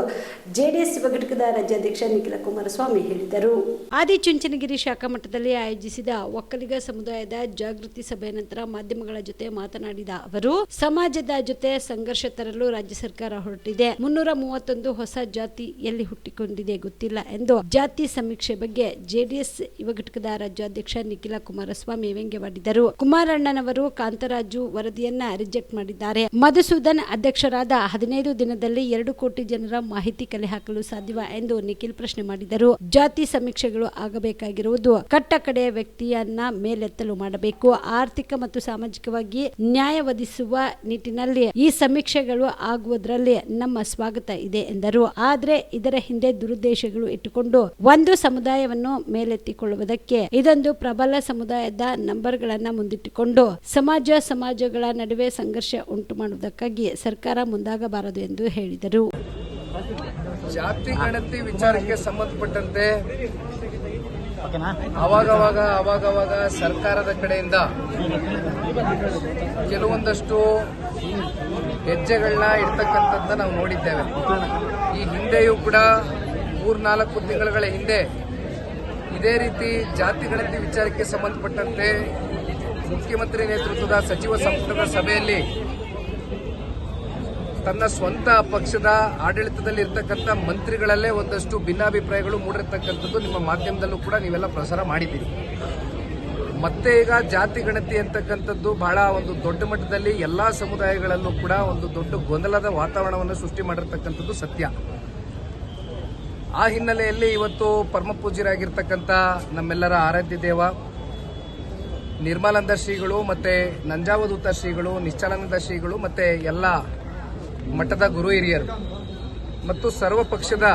ಜೆಡಿಎಸ್ ಯುವ ಘಟಕದ ರಾಜ್ಯಾಧ್ಯಕ್ಷ ನಿಖಿಲ ಕುಮಾರಸ್ವಾಮಿ ಹೇಳಿದರು. ಆದಿಚುಂಚನಗಿರಿ ಶಾಖಾ ಮಠದಲ್ಲಿ ಆಯೋಜಿಸಿದ ಒಕ್ಕಲಿಗ ಸಮುದಾಯದ ಜಾಗೃತಿ ಸಭೆಯ ನಂತರ ಮಾಧ್ಯಮಗಳ ಜೊತೆ ಮಾತನಾಡಿದ ಅವರು, ಸಮಾಜದ ಜೊತೆ ಸಂಘರ್ಷ ತರಲು ರಾಜ್ಯ ಸರ್ಕಾರ ಹೊರಟಿದೆ. 331 ಹೊಸ ಜಾತಿ ಎಲ್ಲಿ ಹುಟ್ಟಿಕೊಂಡಿದೆ ಗೊತ್ತಿಲ್ಲ ಎಂದು ಜಾತಿ ಸಮೀಕ್ಷೆ ಬಗ್ಗೆ ಜೆಡಿಎಸ್ ಯುವ ಘಟಕದ ರಾಜ್ಯಾಧ್ಯಕ್ಷ ನಿಖಿಲ ಕುಮಾರಸ್ವಾಮಿ ವ್ಯಂಗ್ಯವಾಡಿದರು. ಕುಮಾರಣ್ಣನವರು ಕಾಂತರಾಜು ವರದಿಯನ್ನ ರಿಜೆಕ್ಟ್ ಮಾಡಿದ್ದಾರೆ. ಮಧುಸೂದನ್ ಅಧ್ಯಕ್ಷರಾದ 15 ದಿನದಲ್ಲಿ 2 ಕೋಟಿ ಜನರ ಮಾಹಿತಿ ಕಲೆ ಹಾಕಲು ಸಾಧ್ಯವ ಎಂದು ನಿಖಿಲ್ ಪ್ರಶ್ನೆ ಮಾಡಿದರು. ಜಾತಿ ಸಮೀಕ್ಷೆಗಳು ಆಗಬೇಕಾಗಿರುವುದು ಕಟ್ಟಕಡೆಯ ವ್ಯಕ್ತಿಯನ್ನ ಮೇಲೆತ್ತಲು ಮಾಡಬೇಕು. ಆರ್ಥಿಕ ಮತ್ತು ಸಾಮಾಜಿಕವಾಗಿ ನ್ಯಾಯ ಒದಗಿಸುವ ನಿಟ್ಟಿನಲ್ಲಿ ಈ ಸಮೀಕ್ಷೆಗಳು ಆಗುವುದರಲ್ಲಿ ನಮ್ಮ ಸ್ವಾಗತ ಇದೆ ಎಂದರು. ಆದರೆ ಇದರ ಹಿಂದೆ ದುರುದ್ದೇಶಗಳು ಇಟ್ಟುಕೊಂಡು ಒಂದು ಸಮುದಾಯವನ್ನು ಮೇಲೆತ್ತಿಕೊಳ್ಳುವುದಕ್ಕೆ ಇದೊಂದು ಪ್ರಬಲ ಸಮುದಾಯದ ನಂಬರ್ಗಳನ್ನ ಮುಂದಿಟ್ಟುಕೊಂಡು ಸಮಾಜಗಳ ನಡುವೆ ಸಂಘರ್ಷ ಉಂಟು ಮಾಡುವುದಕ್ಕಾಗಿ ಸರ್ಕಾರ ಮುಂದಾಗಬಾರದು ಎಂದು ಹೇಳಿದರು. ಜಾತಿ ಗಣತಿ ವಿಚಾರಕ್ಕೆ ಸಂಬಂಧಪಟ್ಟಂತೆ ಅವಾಗವಾಗ ಸರ್ಕಾರದ ಕಡೆಯಿಂದ ಕೆಲವೊಂದಷ್ಟು ಹೆಜ್ಜೆಗಳನ್ನ ಇಡ್ತಕ್ಕಂಥದ್ದನ್ನ ನಾವು ನೋಡಿದ್ದೇವೆ. ಈ ಹಿಂದೆಯೂ ಕೂಡ 3-4 ತಿಂಗಳ ಹಿಂದೆ ಇದೇ ರೀತಿ ಜಾತಿ ಗಣತಿ ವಿಚಾರಕ್ಕೆ ಸಂಬಂಧಪಟ್ಟಂತೆ ಮುಖ್ಯಮಂತ್ರಿ ನೇತೃತ್ವದ ಸಚಿವ ಸಂಪುಟದ ಸಭೆಯಲ್ಲಿ ತನ್ನ ಸ್ವಂತ ಪಕ್ಷದ ಆಡಳಿತದಲ್ಲಿ ಇರ್ತಕ್ಕಂಥ ಮಂತ್ರಿಗಳಲ್ಲೇ ಒಂದಷ್ಟು ಭಿನ್ನಾಭಿಪ್ರಾಯಗಳು ಮೂಡಿರ್ತಕ್ಕಂಥದ್ದು ನಿಮ್ಮ ಮಾಧ್ಯಮದಲ್ಲೂ ಕೂಡ ನೀವೆಲ್ಲ ಪ್ರಸಾರ ಮಾಡಿದ್ದೀರಿ. ಮತ್ತೆ ಈಗ ಜಾತಿ ಗಣತಿ ಅಂತಕ್ಕಂಥದ್ದು ಬಹಳ ಒಂದು ದೊಡ್ಡ ಮಟ್ಟದಲ್ಲಿ ಎಲ್ಲಾ ಸಮುದಾಯಗಳಲ್ಲೂ ಕೂಡ ಒಂದು ದೊಡ್ಡ ಗೊಂದಲದ ವಾತಾವರಣವನ್ನು ಸೃಷ್ಟಿ ಮಾಡಿರ್ತಕ್ಕಂಥದ್ದು ಸತ್ಯ. ಆ ಹಿನ್ನೆಲೆಯಲ್ಲಿ ಇವತ್ತು ಪರಮ ಪೂಜ್ಯರಾಗಿರ್ತಕ್ಕಂಥ ನಮ್ಮೆಲ್ಲರ ಆರಾಧ್ಯ ದೇವ ನಿರ್ಮಲಾನಂದ ಶ್ರೀಗಳು ಮತ್ತೆ ನಂಜಾವಧೂತ ಶ್ರೀಗಳು, ನಿಶ್ಚಲಾನಂದ ಶ್ರೀಗಳು ಮತ್ತೆ ಎಲ್ಲ ಮಠದ ಗುರು ಹಿರಿಯರು ಮತ್ತು ಸರ್ವ ಪಕ್ಷದ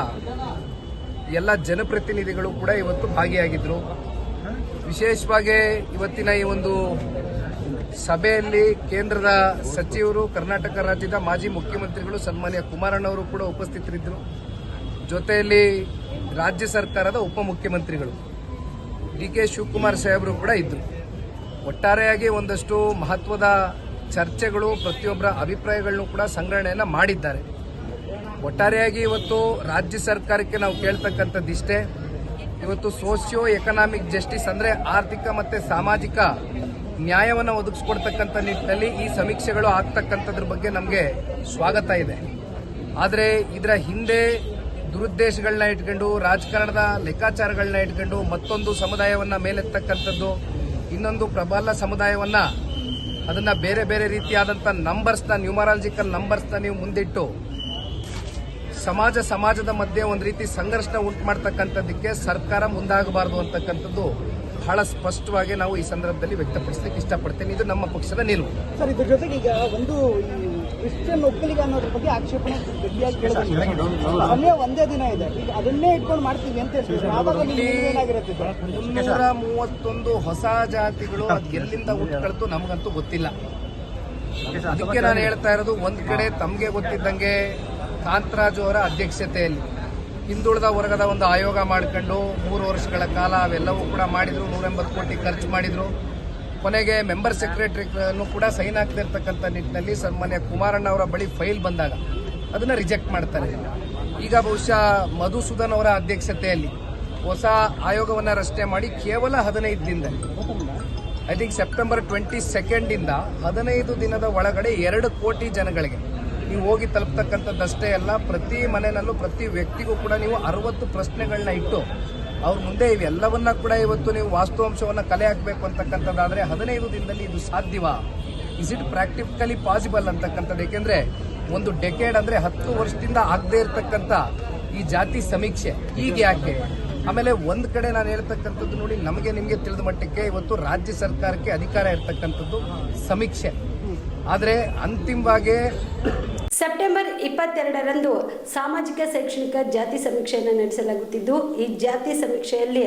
ಎಲ್ಲ ಜನಪ್ರತಿನಿಧಿಗಳು ಕೂಡ ಇವತ್ತು ಭಾಗಿಯಾಗಿದ್ರು. ವಿಶೇಷವಾಗಿ ಇವತ್ತಿನ ಈ ಒಂದು ಸಭೆಯಲ್ಲಿ ಕೇಂದ್ರದ ಸಚಿವರು, ಕರ್ನಾಟಕ ರಾಜ್ಯದ ಮಾಜಿ ಮುಖ್ಯಮಂತ್ರಿಗಳು ಸನ್ಮಾನ್ಯ ಕುಮಾರಣ್ಣವರು ಕೂಡ ಉಪಸ್ಥಿತರಿದ್ದರು. ಜೊತೆಯಲ್ಲಿ ರಾಜ್ಯ ಸರ್ಕಾರದ ಉಪಮುಖ್ಯಮಂತ್ರಿಗಳು ಡಿ.ಕೆ. ಶಿವಕುಮಾರ್ ಸಾಹೇಬರು ಕೂಡ ಇದ್ದರು. ಒಟ್ಟಾರೆಯಾಗಿ ಒಂದಷ್ಟು ಮಹತ್ವದ ಚರ್ಚೆಗಳು, ಪ್ರತಿಯೊಬ್ಬರ ಅಭಿಪ್ರಾಯಗಳನ್ನು ಕೂಡ ಸಂಗ್ರಹಣೆಯನ್ನು ಮಾಡಿದ್ದಾರೆ. ಒಟ್ಟಾರೆಯಾಗಿ ಇವತ್ತು ರಾಜ್ಯ ಸರ್ಕಾರಕ್ಕೆ ನಾವು ಕೇಳ್ತಕ್ಕಂಥದ್ದಿಷ್ಟೇ, ಇವತ್ತು ಸೋಷಿಯೋ ಎಕನಾಮಿಕ್ ಜಸ್ಟಿಸ್ ಅಂದರೆ ಆರ್ಥಿಕ ಮತ್ತು ಸಾಮಾಜಿಕ ನ್ಯಾಯವನ್ನು ಒದಗಿಸ್ಕೊಡ್ತಕ್ಕಂಥ ನಿಟ್ಟಿನಲ್ಲಿ ಈ ಸಮೀಕ್ಷೆಗಳು ಆಗ್ತಕ್ಕಂಥದ್ರ ಬಗ್ಗೆ ನಮಗೆ ಸ್ವಾಗತ ಇದೆ. ಆದರೆ ಇದರ ಹಿಂದೆ ದುರುದ್ದೇಶಗಳನ್ನ ಇಟ್ಕೊಂಡು, ರಾಜಕಾರಣದ ಲೆಕ್ಕಾಚಾರಗಳನ್ನ ಇಟ್ಕೊಂಡು ಮತ್ತೊಂದು ಸಮುದಾಯವನ್ನು ಮೇಲೆತ್ತಕ್ಕಂಥದ್ದು, ಇನ್ನೊಂದು ಪ್ರಬಲ ಸಮುದಾಯವನ್ನು ಅದನ್ನು ಬೇರೆ ಬೇರೆ ರೀತಿಯಾದಂಥ ನಂಬರ್ಸ್ನ, ನ್ಯೂಮರಾಲಜಿಕಲ್ ನಂಬರ್ಸ್ನ ನೀವು ಮುಂದಿಟ್ಟು ಸಮಾಜದ ಮಧ್ಯೆ ಒಂದು ರೀತಿ ಸಂಘರ್ಷ ಉಂಟು ಮಾಡ್ತಕ್ಕಂಥದ್ದಕ್ಕೆ ಸರ್ಕಾರ ಮುಂದಾಗಬಾರದು ಅಂತಕ್ಕಂಥದ್ದು ಬಹಳ ಸ್ಪಷ್ಟವಾಗಿ ನಾವು ಈ ಸಂದರ್ಭದಲ್ಲಿ ವ್ಯಕ್ತಪಡಿಸಲಿಕ್ಕೆ ಇಷ್ಟಪಡ್ತೇನೆ. ಇದು ನಮ್ಮ ಪಕ್ಷದ ನಿಲುವು. ಸರ್, ಇದ್ರ ಜೊತೆಗೆ ಈಗ ಒಂದು ಕ್ರಿಶ್ಚಿಯನ್ ಒಕ್ಕಲಿಗ ಅನ್ನೋದ್ರ ಬಗ್ಗೆ ಆಕ್ಷೇಪಣೆ ಗಟ್ಟಿಯಾಗಿ ಕೇಳಿದ್ರೆ ಒಂದೇ ದಿನ ಇದೆ, ಈಗ ಅದನ್ನೇ ಇಟ್ಕೊಂಡು ಮಾಡ್ತೀವಿ ಅಂತ ಹೇಳ್ತೀವಿ. 331 ಹೊಸ ಜಾತಿಗಳು ಅದು ಎಲ್ಲಿಂದ ಹುಟ್ಕೊಳ್ತು ನಮಗಂತೂ ಗೊತ್ತಿಲ್ಲ. ಅದಕ್ಕೆ ನಾನು ಹೇಳ್ತಾ ಇರೋದು, ಒಂದ್ ಕಡೆ ತಮಗೆ ಗೊತ್ತಿದ್ದಂಗೆ ಕಾಂತರಾಜು ಅವರ ಅಧ್ಯಕ್ಷತೆಯಲ್ಲಿ ಹಿಂದುಳಿದ ವರ್ಗದ ಒಂದು ಆಯೋಗ ಮಾಡ್ಕೊಂಡು 3 ವರ್ಷಗಳ ಕಾಲ ಅವೆಲ್ಲವೂ ಕೂಡ ಮಾಡಿದ್ರು. 180 ಕೋಟಿ ಖರ್ಚು ಮಾಡಿದ್ರು. ಕೊನೆಗೆ ಮೆಂಬರ್ ಸೆಕ್ರೆಟರಿಯನ್ನು ಕೂಡ ಸೈನ್ ಆಗ್ತಿರ್ತಕ್ಕಂಥ ನಿಟ್ಟಿನಲ್ಲಿ ಸನ್ಮಾನ್ಯ ಕುಮಾರಣ್ಣ ಅವರ ಬಳಿ ಫೈಲ್ ಬಂದಾಗ ಅದನ್ನ ರಿಜೆಕ್ಟ್ ಮಾಡ್ತಾರೆ. ಈಗ ಬಹುಶಃ ಮಧುಸೂದನ್ ಅವರ ಅಧ್ಯಕ್ಷತೆಯಲ್ಲಿ ಹೊಸ ಆಯೋಗವನ್ನು ರಚನೆ ಮಾಡಿ ಕೇವಲ 15 ದಿನದಲ್ಲಿ, ಐ ಥಿಂಕ್ ಸೆಪ್ಟೆಂಬರ್ 22 15 ದಿನದ ಒಳಗಡೆ 2 ಕೋಟಿ ಜನಗಳಿಗೆ ನೀವು ಹೋಗಿ ತಲುಪ್ತಕ್ಕಂಥದ್ದಷ್ಟೇ ಅಲ್ಲ, ಪ್ರತಿ ಮನೆಯಲ್ಲೂ ಪ್ರತಿ ವ್ಯಕ್ತಿಗೂ ಕೂಡ ನೀವು 60 ಪ್ರಶ್ನೆಗಳನ್ನ ಇಟ್ಟು ಅವ್ರ ಮುಂದೆ ಇವೆಲ್ಲವನ್ನ ಕೂಡ ಇವತ್ತು ನೀವು ವಾಸ್ತವಾಂಶವನ್ನು ಕಲೆ ಹಾಕಬೇಕು ಅಂತಕ್ಕಂಥದ್ದಾದರೆ 15 ದಿನದಲ್ಲಿ ಇದು ಸಾಧ್ಯವಾ? ಇಸ್ ಇಟ್ ಪ್ರಾಕ್ಟಿಕಲಿ ಪಾಸಿಬಲ್ ಅಂತಕ್ಕಂಥದ್ದು. ಏಕೆಂದರೆ ಒಂದು ಡೆಕೇಡ್ ಅಂದರೆ 10 ವರ್ಷದಿಂದ ಆಗದೇ ಇರತಕ್ಕಂಥ ಈ ಜಾತಿ ಸಮೀಕ್ಷೆ ಈಗ ಯಾಕೆ? ಆಮೇಲೆ ಒಂದು ಕಡೆ ನಾನು ಹೇಳ್ತಕ್ಕಂಥದ್ದು ನೋಡಿ, ನಮಗೆ ನಿಮಗೆ ತಿಳಿದ ಮಟ್ಟಕ್ಕೆ ಇವತ್ತು ರಾಜ್ಯ ಸರ್ಕಾರಕ್ಕೆ ಅಧಿಕಾರ ಇರತಕ್ಕಂಥದ್ದು ಸಮೀಕ್ಷೆ, ಆದರೆ ಅಂತಿಮವಾಗಿ ಸೆಪ್ಟೆಂಬರ್ 22ರಂದು ಸಾಮಾಜಿಕ ಶೈಕ್ಷಣಿಕ ಜಾತಿ ಸಮೀಕ್ಷೆಯನ್ನು ನಡೆಸಲಾಗುತ್ತಿದ್ದು, ಈ ಜಾತಿ ಸಮೀಕ್ಷೆಯಲ್ಲಿ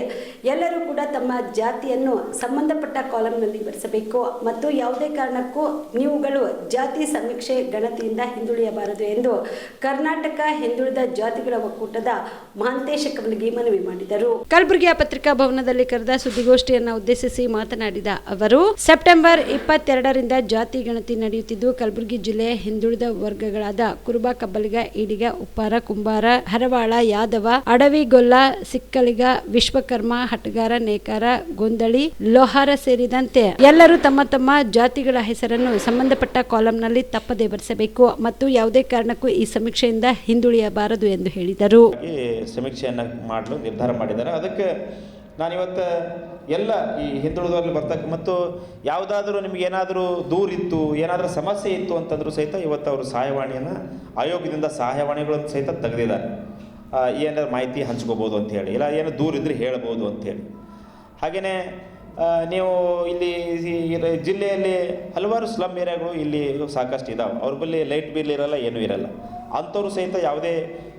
ಎಲ್ಲರೂ ಕೂಡ ತಮ್ಮ ಜಾತಿಯನ್ನು ಸಂಬಂಧಪಟ್ಟ ಕಾಲಂನಲ್ಲಿ ಬರೆಸಬೇಕು ಮತ್ತು ಯಾವುದೇ ಕಾರಣಕ್ಕೂ ನೀವುಗಳು ಜಾತಿ ಸಮೀಕ್ಷೆ ಗಣತಿಯಿಂದ ಹಿಂದುಳಿಯಬಾರದು ಎಂದು ಕರ್ನಾಟಕ ಹಿಂದುಳಿದ ಜಾತಿಗಳ ಒಕ್ಕೂಟದ ಮಹಾಂತೇಶ ಕವಲಗಿ ಮನವಿ ಮಾಡಿದರು. ಕಲಬುರಗಿಯ ಪತ್ರಿಕಾ ಭವನದಲ್ಲಿ ಕರೆದ ಸುದ್ದಿಗೋಷ್ಠಿಯನ್ನು ಉದ್ದೇಶಿಸಿ ಮಾತನಾಡಿದ ಅವರು, ಸೆಪ್ಟೆಂಬರ್ 22ರಿಂದ ಜಾತಿ ಗಣತಿ ನಡೆಯುತ್ತಿದ್ದು, ಕಲಬುರಗಿ ಜಿಲ್ಲೆಯ ಹಿಂದುಳಿದ ವರ್ಗಗಳಾದ ಕುರುಬ, ಕಬ್ಬಲಿಗ, ಈಡಿಗ, ಉಪ್ಪಾರ, ಕುಂಬಾರ, ಹರವಾಳ, ಯಾದವ, ಅಡವಿಗೊಲ್ಲ, ಸಿಕ್ಕಲಿಗ, ವಿಶ್ವಕರ್ಮ, ಹಟಗಾರ, ನೇಕಾರ, ಗೊಂದಳಿ, ಲೋಹಾರ ಸೇರಿದಂತೆ ಎಲ್ಲರೂ ತಮ್ಮ ತಮ್ಮ ಜಾತಿಗಳ ಹೆಸರನ್ನು ಸಂಬಂಧಪಟ್ಟ ಕಾಲಂನಲ್ಲಿ ತಪ್ಪದೇ ಬರೆಸಬೇಕು ಮತ್ತು ಯಾವುದೇ ಕಾರಣಕ್ಕೂ ಈ ಸಮೀಕ್ಷೆಯಿಂದ ಹಿಂದುಳಿಯಬಾರದು ಎಂದು ಹೇಳಿದರು. ಸಮೀಕ್ಷೆಯನ್ನು ಮಾಡಲು ನಿರ್ಧಾರ ಮಾಡಿದ್ದಾರೆ. ಅದಕ್ಕೆ ನಾನಿವತ್ತು ಎಲ್ಲ ಈ ಹಿಂದುಳಿದವರಲ್ಲಿ ಬರ್ತಕ್ಕ ಮತ್ತು ಯಾವುದಾದ್ರೂ ನಿಮಗೇನಾದರೂ ದೂರಿತ್ತು, ಏನಾದರೂ ಸಮಸ್ಯೆ ಇತ್ತು ಅಂತಂದ್ರೂ ಸಹಿತ ಇವತ್ತು ಅವರು ಸಹಾಯವಾಣಿಯನ್ನು ಆಯೋಗದಿಂದ ಸಹಾಯವಾಣಿಗಳನ್ನು ಸಹಿತ ತೆಗೆದಿದ್ದಾರೆ. ಏನಾದ್ರು ಮಾಹಿತಿ ಹಂಚ್ಕೋಬೋದು ಅಂಥೇಳಿ, ಇಲ್ಲ ಏನು ದೂರಿದ್ರೆ ಹೇಳ್ಬೋದು ಅಂಥೇಳಿ. ಹಾಗೆಯೇ ನೀವು ಇಲ್ಲಿ ಜಿಲ್ಲೆಯಲ್ಲಿ ಹಲವಾರು ಸ್ಲಮ್ ಏರಿಯಾಗಳು ಇಲ್ಲಿ ಸಾಕಷ್ಟು ಇದ್ದಾವೆ. ಅವ್ರ ಬಳಿ ಲೈಟ್ ಬಿಲ್ ಇರಲ್ಲ, ಏನೂ ಇರಲ್ಲ. ಅಂಥವ್ರು ಸಹಿತ ಯಾವುದೇ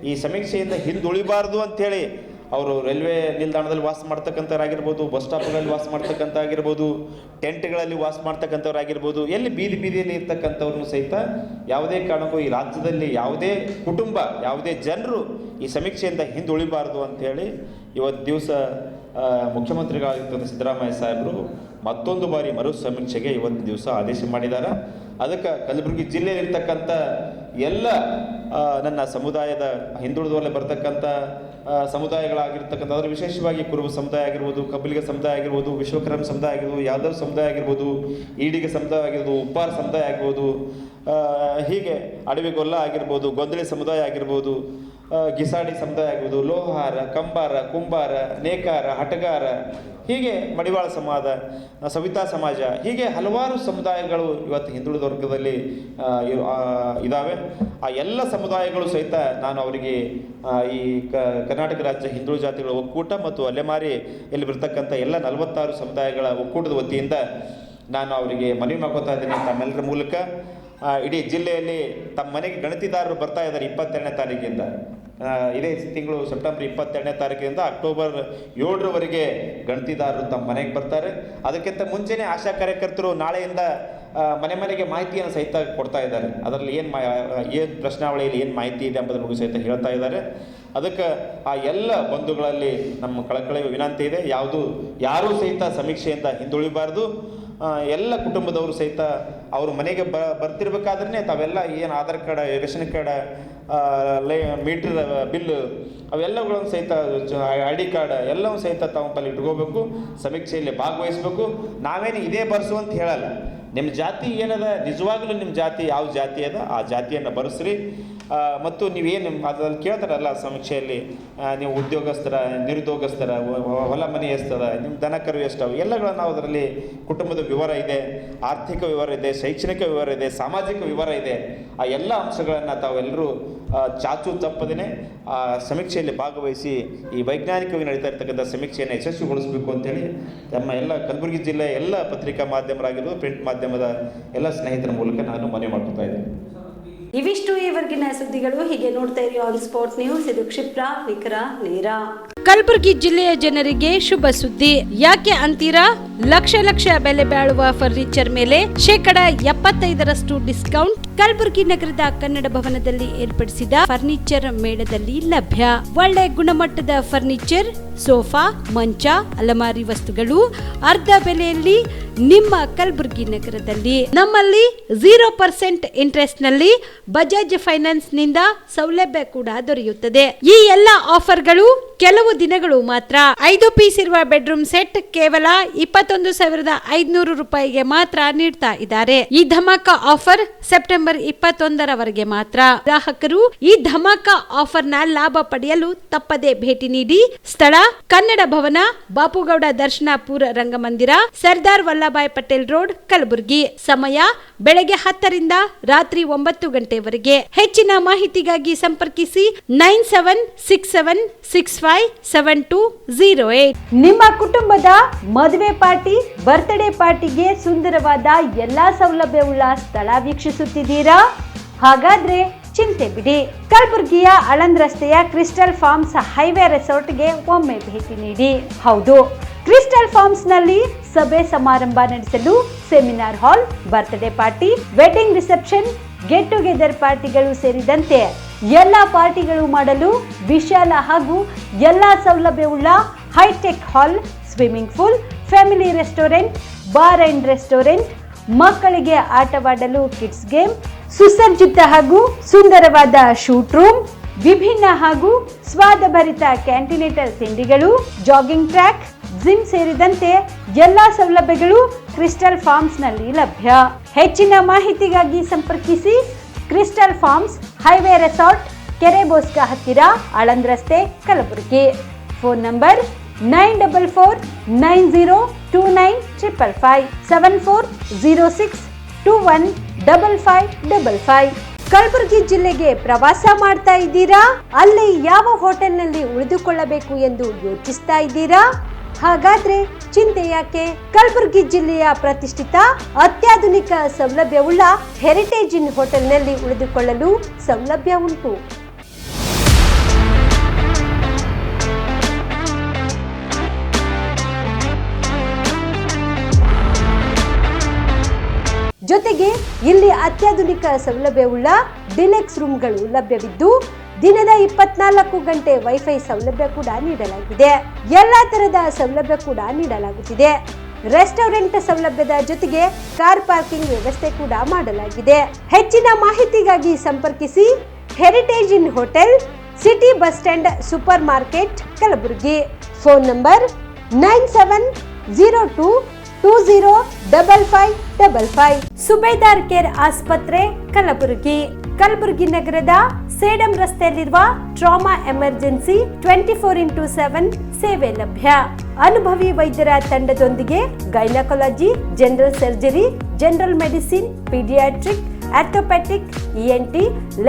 ಈ ಸಮೀಕ್ಷೆಯಿಂದ ಹಿಂದುಳಿಬಾರ್ದು ಅಂಥೇಳಿ ಅವರು ರೈಲ್ವೆ ನಿಲ್ದಾಣದಲ್ಲಿ ವಾಸ ಮಾಡ್ತಕ್ಕಂಥವ್ರಾಗಿರ್ಬೋದು, ಬಸ್ ಸ್ಟಾಪ್ಗಳಲ್ಲಿ ವಾಸ ಮಾಡ್ತಕ್ಕಂಥ ಆಗಿರ್ಬೋದು, ಟೆಂಟ್ಗಳಲ್ಲಿ ವಾಸ ಮಾಡ್ತಕ್ಕಂಥವ್ರಾಗಿರ್ಬೋದು, ಎಲ್ಲಿ ಬೀದಿ ಬೀದಿಯಲ್ಲಿ ಇರ್ತಕ್ಕಂಥವ್ರನ್ನು ಸಹಿತ ಯಾವುದೇ ಕಾರಣಕ್ಕೂ ಈ ರಾಜ್ಯದಲ್ಲಿ ಯಾವುದೇ ಕುಟುಂಬ, ಯಾವುದೇ ಜನರು ಈ ಸಮೀಕ್ಷೆಯಿಂದ ಹಿಂದುಳಿಬಾರ್ದು ಅಂಥೇಳಿ ಇವತ್ತು ದಿವಸ ಮುಖ್ಯಮಂತ್ರಿಗಳಾಗಿರ್ತಕ್ಕಂಥ ಸಿದ್ದರಾಮಯ್ಯ ಸಾಹೇಬರು ಮತ್ತೊಂದು ಬಾರಿ ಮರು ಸಮೀಕ್ಷೆಗೆ ಇವತ್ತು ದಿವಸ ಆದೇಶ ಮಾಡಿದ್ದಾರೆ. ಅದಕ್ಕೆ ಕಲಬುರಗಿ ಜಿಲ್ಲೆಯಲ್ಲಿರ್ತಕ್ಕಂಥ ಎಲ್ಲ ನನ್ನ ಸಮುದಾಯದ ಹಿಂದುಳಿದವರಲ್ಲಿ ಬರ್ತಕ್ಕಂಥ ಸಮುದಾಯಗಳಾಗಿರ್ತಕ್ಕಂಥ, ಅದರ ವಿಶೇಷವಾಗಿ ಕುರುಬ ಸಮುದಾಯ ಆಗಿರ್ಬೋದು, ಕಬ್ಬಲಿಗ ಸಮುದಾಯ ಆಗಿರ್ಬೋದು, ವಿಶ್ವಕರ್ಮ ಸಮುದಾಯ ಆಗಿರ್ಬೋದು, ಯಾದವ ಸಮುದಾಯ ಆಗಿರ್ಬೋದು, ಈಡಿಗ ಸಮುದಾಯ ಆಗಿರ್ಬೋದು, ಉಪ್ಪಾರ ಸಮುದಾಯ ಆಗಿರ್ಬೋದು, ಹೀಗೆ ಅಡವಿಗೊಲ್ಲ ಆಗಿರ್ಬೋದು, ಗೊಂದಳಿ ಸಮುದಾಯ ಆಗಿರ್ಬೋದು, ಗಿಸಾಡಿ ಸಮುದಾಯ ಆಗಿರ್ಬೋದು, ಲೋಹಾರ, ಕಂಬಾರ, ಕುಂಬಾರ, ನೇಕಾರ, ಹಟಗಾರ, ಹೀಗೆ ಮಡಿವಾಳ ಸಮಾಜ, ಸವಿತಾ ಸಮಾಜ, ಹೀಗೆ ಹಲವಾರು ಸಮುದಾಯಗಳು ಇವತ್ತು ಹಿಂದುಳಿದ ವರ್ಗದಲ್ಲಿ ಇದ್ದಾವೆ. ಆ ಎಲ್ಲ ಸಮುದಾಯಗಳು ಸಹಿತ ನಾನು ಅವರಿಗೆ ಈ ಕರ್ನಾಟಕ ರಾಜ್ಯ ಹಿಂದುಳಿದ ಜಾತಿಗಳ ಒಕ್ಕೂಟ ಮತ್ತು ಅಲೆಮಾರಿ ಇಲ್ಲಿ ಬರ್ತಕ್ಕಂಥ ಎಲ್ಲ 46 ಸಮುದಾಯಗಳ ಒಕ್ಕೂಟದ ವತಿಯಿಂದ ನಾನು ಅವರಿಗೆ ಮನವಿ ಮಾಡ್ಕೋತಾ ಇದ್ದೀನಿ. ತಮ್ಮೆಲ್ಲರ ಮೂಲಕ ಇಡೀ ಜಿಲ್ಲೆಯಲ್ಲಿ ತಮ್ಮ ಮನೆಗೆ ಗಣತಿದಾರರು ಬರ್ತಾ ಇದ್ದಾರೆ 22ನೇ ತಾರೀಕಿಂದ. ಇದೇ ತಿಂಗಳು ಸೆಪ್ಟೆಂಬರ್ 22ನೇ ತಾರೀಕಿನಿಂದ ಅಕ್ಟೋಬರ್ 7ರವರೆಗೆ ಗಣತಿದಾರರು ತಮ್ಮ ಮನೆಗೆ ಬರ್ತಾರೆ. ಅದಕ್ಕಿಂತ ಮುಂಚೆನೇ ಆಶಾ ಕಾರ್ಯಕರ್ತರು ನಾಳೆಯಿಂದ ಮನೆ ಮನೆಗೆ ಮಾಹಿತಿಯನ್ನು ಸಹಿತ ಕೊಡ್ತಾ ಇದ್ದಾರೆ. ಅದರಲ್ಲಿ ಏನು ಪ್ರಶ್ನಾವಳಿಯಲ್ಲಿ ಏನು ಮಾಹಿತಿ ಇದೆ ಎಂಬುದರ ಬಗ್ಗೆ ಸಹಿತ ಹೇಳ್ತಾ ಇದ್ದಾರೆ. ಅದಕ್ಕೆ ಆ ಎಲ್ಲ ಬಂಧುಗಳಲ್ಲಿ ನಮ್ಮ ಕಳಕಳಿ ವಿನಂತಿ ಇದೆ, ಯಾರೂ ಸಹಿತ ಸಮೀಕ್ಷೆಯಿಂದ ಹಿಂದುಳಿಬಾರ್ದು. ಎಲ್ಲ ಕುಟುಂಬದವರು ಸಹಿತ ಅವ್ರ ಮನೆಗೆ ಬರ್ತಿರ್ಬೇಕಾದ್ರೆ ತಾವೆಲ್ಲ ಏನು Aadhaar card, ration card, meter bill ಅವೆಲ್ಲಗಳನ್ನು ಸಹಿತ ID ಕಾರ್ಡ್ ಎಲ್ಲವೂ ಸಹಿತ ತಾವು ಬಲ್ಲಿ ಇಟ್ಕೋಬೇಕು. ಸಮೀಕ್ಷೆಯಲ್ಲಿ ಭಾಗವಹಿಸಬೇಕು. ನಾವೇನು ಇದೇ ಬರ್ಸು ಅಂತ ಹೇಳಲ್ಲ. ನಿಮ್ಮ ಜಾತಿ ಏನದ, ನಿಜವಾಗ್ಲೂ ನಿಮ್ಮ ಜಾತಿ ಯಾವ ಜಾತಿ ಅದ ಆ ಜಾತಿಯನ್ನು ಬರೆಸ್ರಿ. ಮತ್ತು ನೀವೇನು ಅದರಲ್ಲಿ ಕೇಳ್ತಾರಲ್ಲ ಸಮೀಕ್ಷೆಯಲ್ಲಿ ನೀವು ಉದ್ಯೋಗಸ್ಥರ, ನಿರುದ್ಯೋಗಸ್ಥರ, ಹೊಲ ಮನೆ ಎಷ್ಟದ, ನಿಮ್ಮ ದನ ಕರು ಎಷ್ಟವು ಎಲ್ಲಗಳನ್ನು ನಾವು ಅದರಲ್ಲಿ ಕುಟುಂಬದ ವಿವರ ಇದೆ, ಆರ್ಥಿಕ ವಿವರ ಇದೆ, ಶೈಕ್ಷಣಿಕ ವಿವರ ಇದೆ, ಸಾಮಾಜಿಕ ವಿವರ ಇದೆ. ಆ ಎಲ್ಲ ಅಂಶಗಳನ್ನು ತಾವೆಲ್ಲರೂ ಚಾಚು ತಪ್ಪದೇ ಆ ಸಮೀಕ್ಷೆಯಲ್ಲಿ ಭಾಗವಹಿಸಿ ಈ ವೈಜ್ಞಾನಿಕವಾಗಿ ನಡೀತಾ ಇರ್ತಕ್ಕಂಥ ಸಮೀಕ್ಷೆಯನ್ನು ಯಶಸ್ವಿಗೊಳಿಸಬೇಕು ಅಂತೇಳಿ ನಮ್ಮ ಎಲ್ಲ ಕಲಬುರಗಿ ಜಿಲ್ಲೆಯ ಎಲ್ಲ ಪತ್ರಿಕಾ ಮಾಧ್ಯಮರಾಗಿರ್ಬೋದು, ಪ್ರಿಂಟ್ ಮಾಧ್ಯಮದ ಎಲ್ಲ ಸ್ನೇಹಿತರ ಮೂಲಕ ನಾನು ಮನವಿ ಮಾಡ್ಕೊತಾ ಇದ್ದೇನೆ. ಇವಿಷ್ಟು ಈವರೆಗಿನ ಸುದ್ದಿಗಳು. ಹೀಗೆ ನೋಡ್ತಾ ಇರಿ ಆನ್ ಸ್ಪಾಟ್ ನ್ಯೂಸ್. ಇದು ಕ್ಷಿಪ್ರ, ನಿಖರ, ನೇರ. ಕಲಬುರಗಿ ಜಿಲ್ಲೆಯ ಜನರಿಗೆ ಶುಭ ಸುದ್ದಿ. ಯಾಕೆ ಅಂತೀರಾ? ಲಕ್ಷ ಲಕ್ಷ ಬೆಲೆ ಬಾಳುವ ಫರ್ನಿಚರ್ ಮೇಲೆ 75% ಡಿಸ್ಕೌಂಟ್ ಕಲಬುರಗಿ ನಗರದ ಕನ್ನಡ ಭವನದಲ್ಲಿ ಏರ್ಪಡಿಸಿದ ಫರ್ನಿಚರ್ ಮೇಳದಲ್ಲಿ ಲಭ್ಯ. ಒಳ್ಳೆ ಗುಣಮಟ್ಟದ ಫರ್ನಿಚರ್, ಸೋಫಾ, ಮಂಚ, ಅಲಮಾರಿ ವಸ್ತುಗಳು ಅರ್ಧ ಬೆಲೆಯಲ್ಲಿ ನಿಮ್ಮ ಕಲಬುರಗಿ ನಗರದಲ್ಲಿ. ನಮ್ಮಲ್ಲಿ 0% ಇಂಟ್ರೆಸ್ಟ್ ನಲ್ಲಿ ಬಜಾಜ್ ಫೈನಾನ್ಸ್ ನಿಂದ ಸೌಲಭ್ಯ ಕೂಡ ದೊರೆಯುತ್ತದೆ. ಈ ಎಲ್ಲ ಆಫರ್ಗಳು ಕೆಲವು ದಿನಗಳು ಮಾತ್ರ. 5 ಪೀಸ್ ಇರುವ ಬೆಡ್ರೂಮ್ ಸೆಟ್ ಕೇವಲ 21,500 ರೂಪಾಯಿಗೆ ಮಾತ್ರ ನೀಡ್ತಾ ಇದ್ದಾರೆ. ಈ ಧಮಾಕ ಆಫರ್ ಸೆಪ್ಟೆಂಬರ್ 21ರವರೆಗೆ ಮಾತ್ರ. ಗ್ರಾಹಕರು ಈ ಧಮಾಕ ಆಫರ್ ನ ಲಾಭ ಪಡೆಯಲು ತಪ್ಪದೆ ಭೇಟಿ ನೀಡಿ. ಸ್ಥಳ ಕನ್ನಡ ಭವನ, ಬಾಪುಗೌಡ ದರ್ಶನಪುರ ರಂಗಮಂದಿರ, ಸರ್ದಾರ್ ವಲ್ಲಭಾಯ್ ಪಟೇಲ್ ರೋಡ್, ಕಲಬುರಗಿ. ಸಮಯ ಬೆಳಗ್ಗೆ 10ರಿಂದ ರಾತ್ರಿ 9 ಗಂಟೆವರೆಗೆ. ಹೆಚ್ಚಿನ ಮಾಹಿತಿಗಾಗಿ ಸಂಪರ್ಕಿಸಿ 9767657208. ನಿಮ್ಮ ಕುಟುಂಬದ ಮದುವೆ ಪಾರ್ಟಿ, ಬರ್ತ್ಡೇ ಪಾರ್ಟಿಗೆ ಸುಂದರವಾದ ಎಲ್ಲಾ ಸೌಲಭ್ಯವುಳ್ಳ ಸ್ಥಳ ವೀಕ್ಷಿಸುತ್ತಿದ್ದೀರಾ? ಹಾಗಾದ್ರೆ ಚಿಂತೆ ಬಿಡಿ. ಕಲಬುರಗಿಯ ಆಳಂದ್ ರಸ್ತೆಯ ಕ್ರಿಸ್ಟಲ್ ಫಾರ್ಮ್ಸ್ ಹೈವೇ ರೆಸಾರ್ಟ್ಗೆ ಒಮ್ಮೆ ಭೇಟಿ ನೀಡಿ. ಹೌದು, ಕ್ರಿಸ್ಟಲ್ ಫಾರ್ಮ್ಸ್ ನಲ್ಲಿ ಸಭೆ ಸಮಾರಂಭ ನಡೆಸಲು seminar hall, birthday party, wedding reception, get together ಪಾರ್ಟಿಗಳು ಸೇರಿದಂತೆ ಎಲ್ಲಾ ಪಾರ್ಟಿಗಳು ಮಾಡಲು ವಿಶಾಲ ಹಾಗೂ ಎಲ್ಲಾ ಸೌಲಭ್ಯವುಳ್ಳ hi tech hall, swimming pool, family restaurant, bar and restaurant, ಮಕ್ಕಳಿಗೆ ಆಟವಾಡಲು ಕಿಡ್ಸ್ ಗೇಮ್, ಸುಸಜ್ಜಿತ ಹಾಗೂ ಸುಂದರವಾದ ಶೂಟ್ ರೂಮ್, ವಿಭಿನ್ನ ಹಾಗೂ ಸ್ವಾದಭರಿತ ಕ್ಯಾಂಟಿನೇಟಲ್ ತಿಂಡಿಗಳು, ಜಾಗಿಂಗ್ ಟ್ರ್ಯಾಕ್, ಜಿಮ್ ಸೇರಿದಂತೆ ಎಲ್ಲಾ ಸೌಲಭ್ಯಗಳು ಕ್ರಿಸ್ಟಲ್ ಫಾರ್ಮ್ಸ್ ನಲ್ಲಿ ಲಭ್ಯ. ಹೆಚ್ಚಿನ ಮಾಹಿತಿಗಾಗಿ ಸಂಪರ್ಕಿಸಿ ಕ್ರಿಸ್ಟಲ್ ಫಾರ್ಮ್ಸ್ ಹೈವೇ ರೆಸಾರ್ಟ್, ಕೆರೆ ಬೋಸ್ಕ ಹತ್ತಿರ, ಆಳಂದ್ ರಸ್ತೆ, ಕಲಬುರಗಿ. Phone number 9490295555 7406215555. ಕಲಬುರಗಿ ಜಿಲ್ಲೆಗೆ ಪ್ರವಾಸ ಮಾಡ್ತಾ ಇದ್ದೀರಾ? ಅಲ್ಲಿ ಯಾವ ಹೋಟೆಲ್ನಲ್ಲಿ ಉಳಿದುಕೊಳ್ಳಬೇಕು ಎಂದು ಯೋಚಿಸ್ತಾ ಇದ್ದೀರಾ? ಹಾಗಾದ್ರೆ ಚಿಂತೆ ಯಾಕೆ? ಕಲಬುರಗಿ ಜಿಲ್ಲೆಯ ಪ್ರತಿಷ್ಠಿತ ಅತ್ಯಾಧುನಿಕ ಸೌಲಭ್ಯವುಳ್ಳ ಹೆರಿಟೇಜ್ ಇನ್ ಹೋಟೆಲ್ನಲ್ಲಿ ಉಳಿದುಕೊಳ್ಳಲು ಸೌಲಭ್ಯ ಉಂಟು. ಜೊತೆಗೆ ಇಲ್ಲಿ ಅತ್ಯಾಧುನಿಕ ಸೌಲಭ್ಯವುಳ್ಳ ಡಿಲೆಕ್ಸ್ ರೂಮ್ಗಳು ಲಭ್ಯವಿದ್ದು ದಿನದ 24 ಗಂಟೆ ವೈಫೈ ಸೌಲಭ್ಯ ಕೂಡ ನೀಡಲಾಗಿದೆ. ಎಲ್ಲಾ ತರಹದ ಸೌಲಭ್ಯ ಕೂಡ ನೀಡಲಾಗುತ್ತಿದೆ. ರೆಸ್ಟೋರೆಂಟ್ ಸೌಲಭ್ಯದ ಜೊತೆಗೆ ಕಾರ್ ಪಾರ್ಕಿಂಗ್ ವ್ಯವಸ್ಥೆ ಕೂಡ ಮಾಡಲಾಗಿದೆ. ಹೆಚ್ಚಿನ ಮಾಹಿತಿಗಾಗಿ ಸಂಪರ್ಕಿಸಿ heritage inn hotel, city bus stand, super market, Kalaburagi. Phone number 9702205555. Subedar care ಆಸ್ಪತ್ರೆ, ಕಲಬುರಗಿ. ಕಲಬುರಗಿ ನಗರದ ಸೇಡಂ ರಸ್ತೆಯಲ್ಲಿರುವ ಟ್ರಾಮಾ ಎಮರ್ಜೆನ್ಸಿ 24x7 ಸೇವೆ ಲಭ್ಯ. ಅನುಭವಿ ವೈದ್ಯರ ತಂಡದೊಂದಿಗೆ gynaecology, general surgery, general medicine, paediatric, orthopaedic, ENT,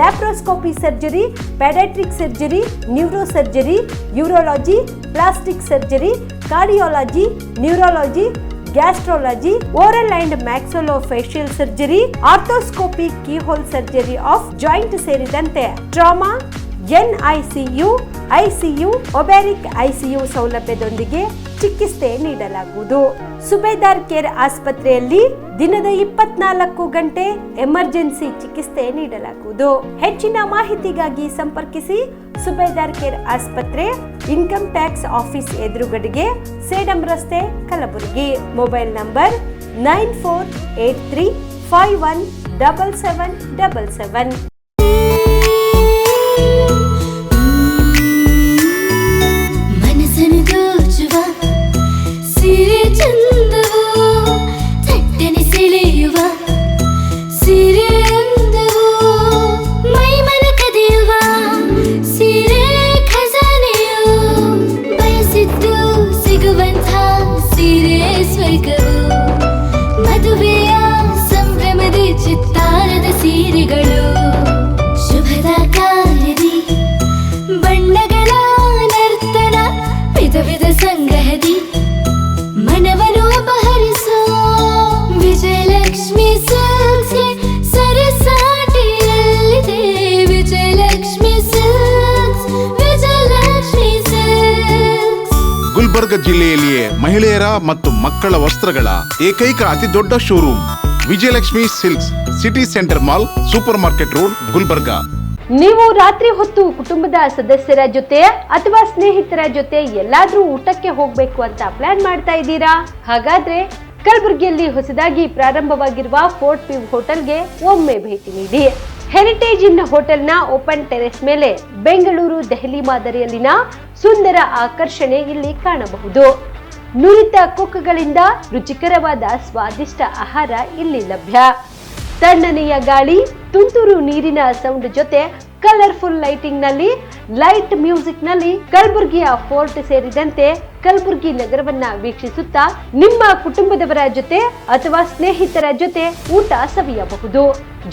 laparoscopy surgery, paediatric surgery, neuro surgery, urology, plastic surgery, cardiology, neurology, gastrology, oral and maxillofacial surgery, arthroscopy, keyhole surgery of joint ಸೇರಿದಂತೆ ಟ್ರಾಮಾ, NICU, ICU, ಒಬ್ಯಾರಿಕ್ ICU ಸೌಲಭ್ಯದೊಂದಿಗೆ ಚಿಕಿತ್ಸೆ ನೀಡಲಾಗುವುದು. ಸುಬೇದಾರ್ ಕೇರ್ ಆಸ್ಪತ್ರೆಯಲ್ಲಿ ದಿನದ 24 ಗಂಟೆ ಎಮರ್ಜೆನ್ಸಿ ಚಿಕಿತ್ಸೆ ನೀಡಲಾಗುವುದು. ಹೆಚ್ಚಿನ ಮಾಹಿತಿಗಾಗಿ ಸಂಪರ್ಕಿಸಿ ಸುಬೇದಾರ್ ಕೇರ್ ಆಸ್ಪತ್ರೆ, ಇನ್ಕಮ್ ಟ್ಯಾಕ್ಸ್ ಆಫೀಸ್ ಎದುರುಗಡೆಗೆ, ಸೇಡಂ ರಸ್ತೆ, ಕಲಬುರಗಿ. Mobile number 9483517777. ಸಿರೆ ಅಂದವು ಮೈ ಮನಕದ ಗುಲ್ಬರ್ಗ ಜಿಲ್ಲೆಯಲ್ಲಿಯೇ ಮಹಿಳೆಯರ ಮತ್ತು ಮಕ್ಕಳ ವಸ್ತ್ರಗಳ ಏಕೈಕ ಅತಿ ದೊಡ್ಡ showroom Vijayalakshmi silks, city centre mall, super market road, Gulbarga. ನೀವು ರಾತ್ರಿ ಹೊತ್ತು ಕುಟುಂಬದ ಸದಸ್ಯರ ಜೊತೆ ಅಥವಾ ಸ್ನೇಹಿತರ ಜೊತೆ ಎಲ್ಲಾದ್ರೂ ಊಟಕ್ಕೆ ಹೋಗ್ಬೇಕು ಅಂತ ಪ್ಲಾನ್ ಮಾಡ್ತಾ ಇದ್ದೀರಾ? ಹಾಗಾದ್ರೆ ಕಲಬುರಗಿಯಲ್ಲಿ ಹೊಸದಾಗಿ ಪ್ರಾರಂಭವಾಗಿರುವ ಫೋರ್ಟ್ ವ್ಯೂ ಹೋಟೆಲ್ಗೆ ಒಮ್ಮೆ ಭೇಟಿ ನೀಡಿ. ಹೆರಿಟೇಜ್ ಇನ್ ಹೋಟೆಲ್ನ ಓಪನ್ ಟೆರೆಸ್ ಮೇಲೆ ಬೆಂಗಳೂರು, ದೆಹಲಿ ಮಾದರಿಯಲ್ಲಿನ ಸುಂದರ ಆಕರ್ಷಣೆ ಇಲ್ಲಿ ಕಾಣಬಹುದು. ನುರಿತ ಕುಕ್ಗಳಿಂದ ರುಚಿಕರವಾದ ಸ್ವಾದಿಷ್ಟ ಆಹಾರ ಇಲ್ಲಿ ಲಭ್ಯ. ತಣ್ಣನೆಯ ಗಾಳಿ, ತುಂತುರು ನೀರಿನ ಸೌಂಡ್ ಜೊತೆ ಕಲರ್ಫುಲ್ ಲೈಟಿಂಗ್ ನಲ್ಲಿ, ಲೈಟ್ ಮ್ಯೂಸಿಕ್ ನಲ್ಲಿ ಕಲಬುರಗಿಯ ಫೋರ್ಟ್ ಸೇರಿದಂತೆ ಕಲಬುರಗಿ ನಗರವನ್ನ ವೀಕ್ಷಿಸುತ್ತಾ ನಿಮ್ಮ ಕುಟುಂಬದವರ ಜೊತೆ ಅಥವಾ ಸ್ನೇಹಿತರ ಜೊತೆ ಊಟ ಸವಿಯಬಹುದು.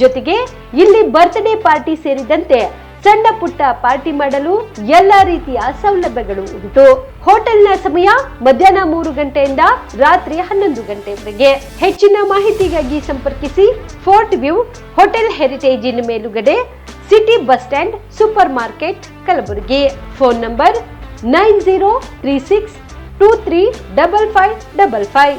ಜೊತೆಗೆ ಇಲ್ಲಿ ಬರ್ತ್ಡೇ ಪಾರ್ಟಿ ಸೇರಿದಂತೆ ಸಣ್ಣ ಪುಟ್ಟ ಪಾರ್ಟಿ ಮಾಡಲು ಎಲ್ಲಾ ರೀತಿಯ ಸೌಲಭ್ಯಗಳು ಉಂಟು. ಹೋಟೆಲ್ನ ಸಮಯ ಮಧ್ಯಾಹ್ನ 3 ಗಂಟೆಯಿಂದ ರಾತ್ರಿ 11 ಗಂಟೆವರೆಗೆ. ಹೆಚ್ಚಿನ ಮಾಹಿತಿಗಾಗಿ ಸಂಪರ್ಕಿಸಿ ಫೋರ್ಟ್ ವ್ಯೂ ಹೋಟೆಲ್, ಹೆರಿಟೇಜ್ ಇನ್ ಮೇಲುಗಡೆ, city bus stand, super market, Kalaburagi. Phone number 9036235555.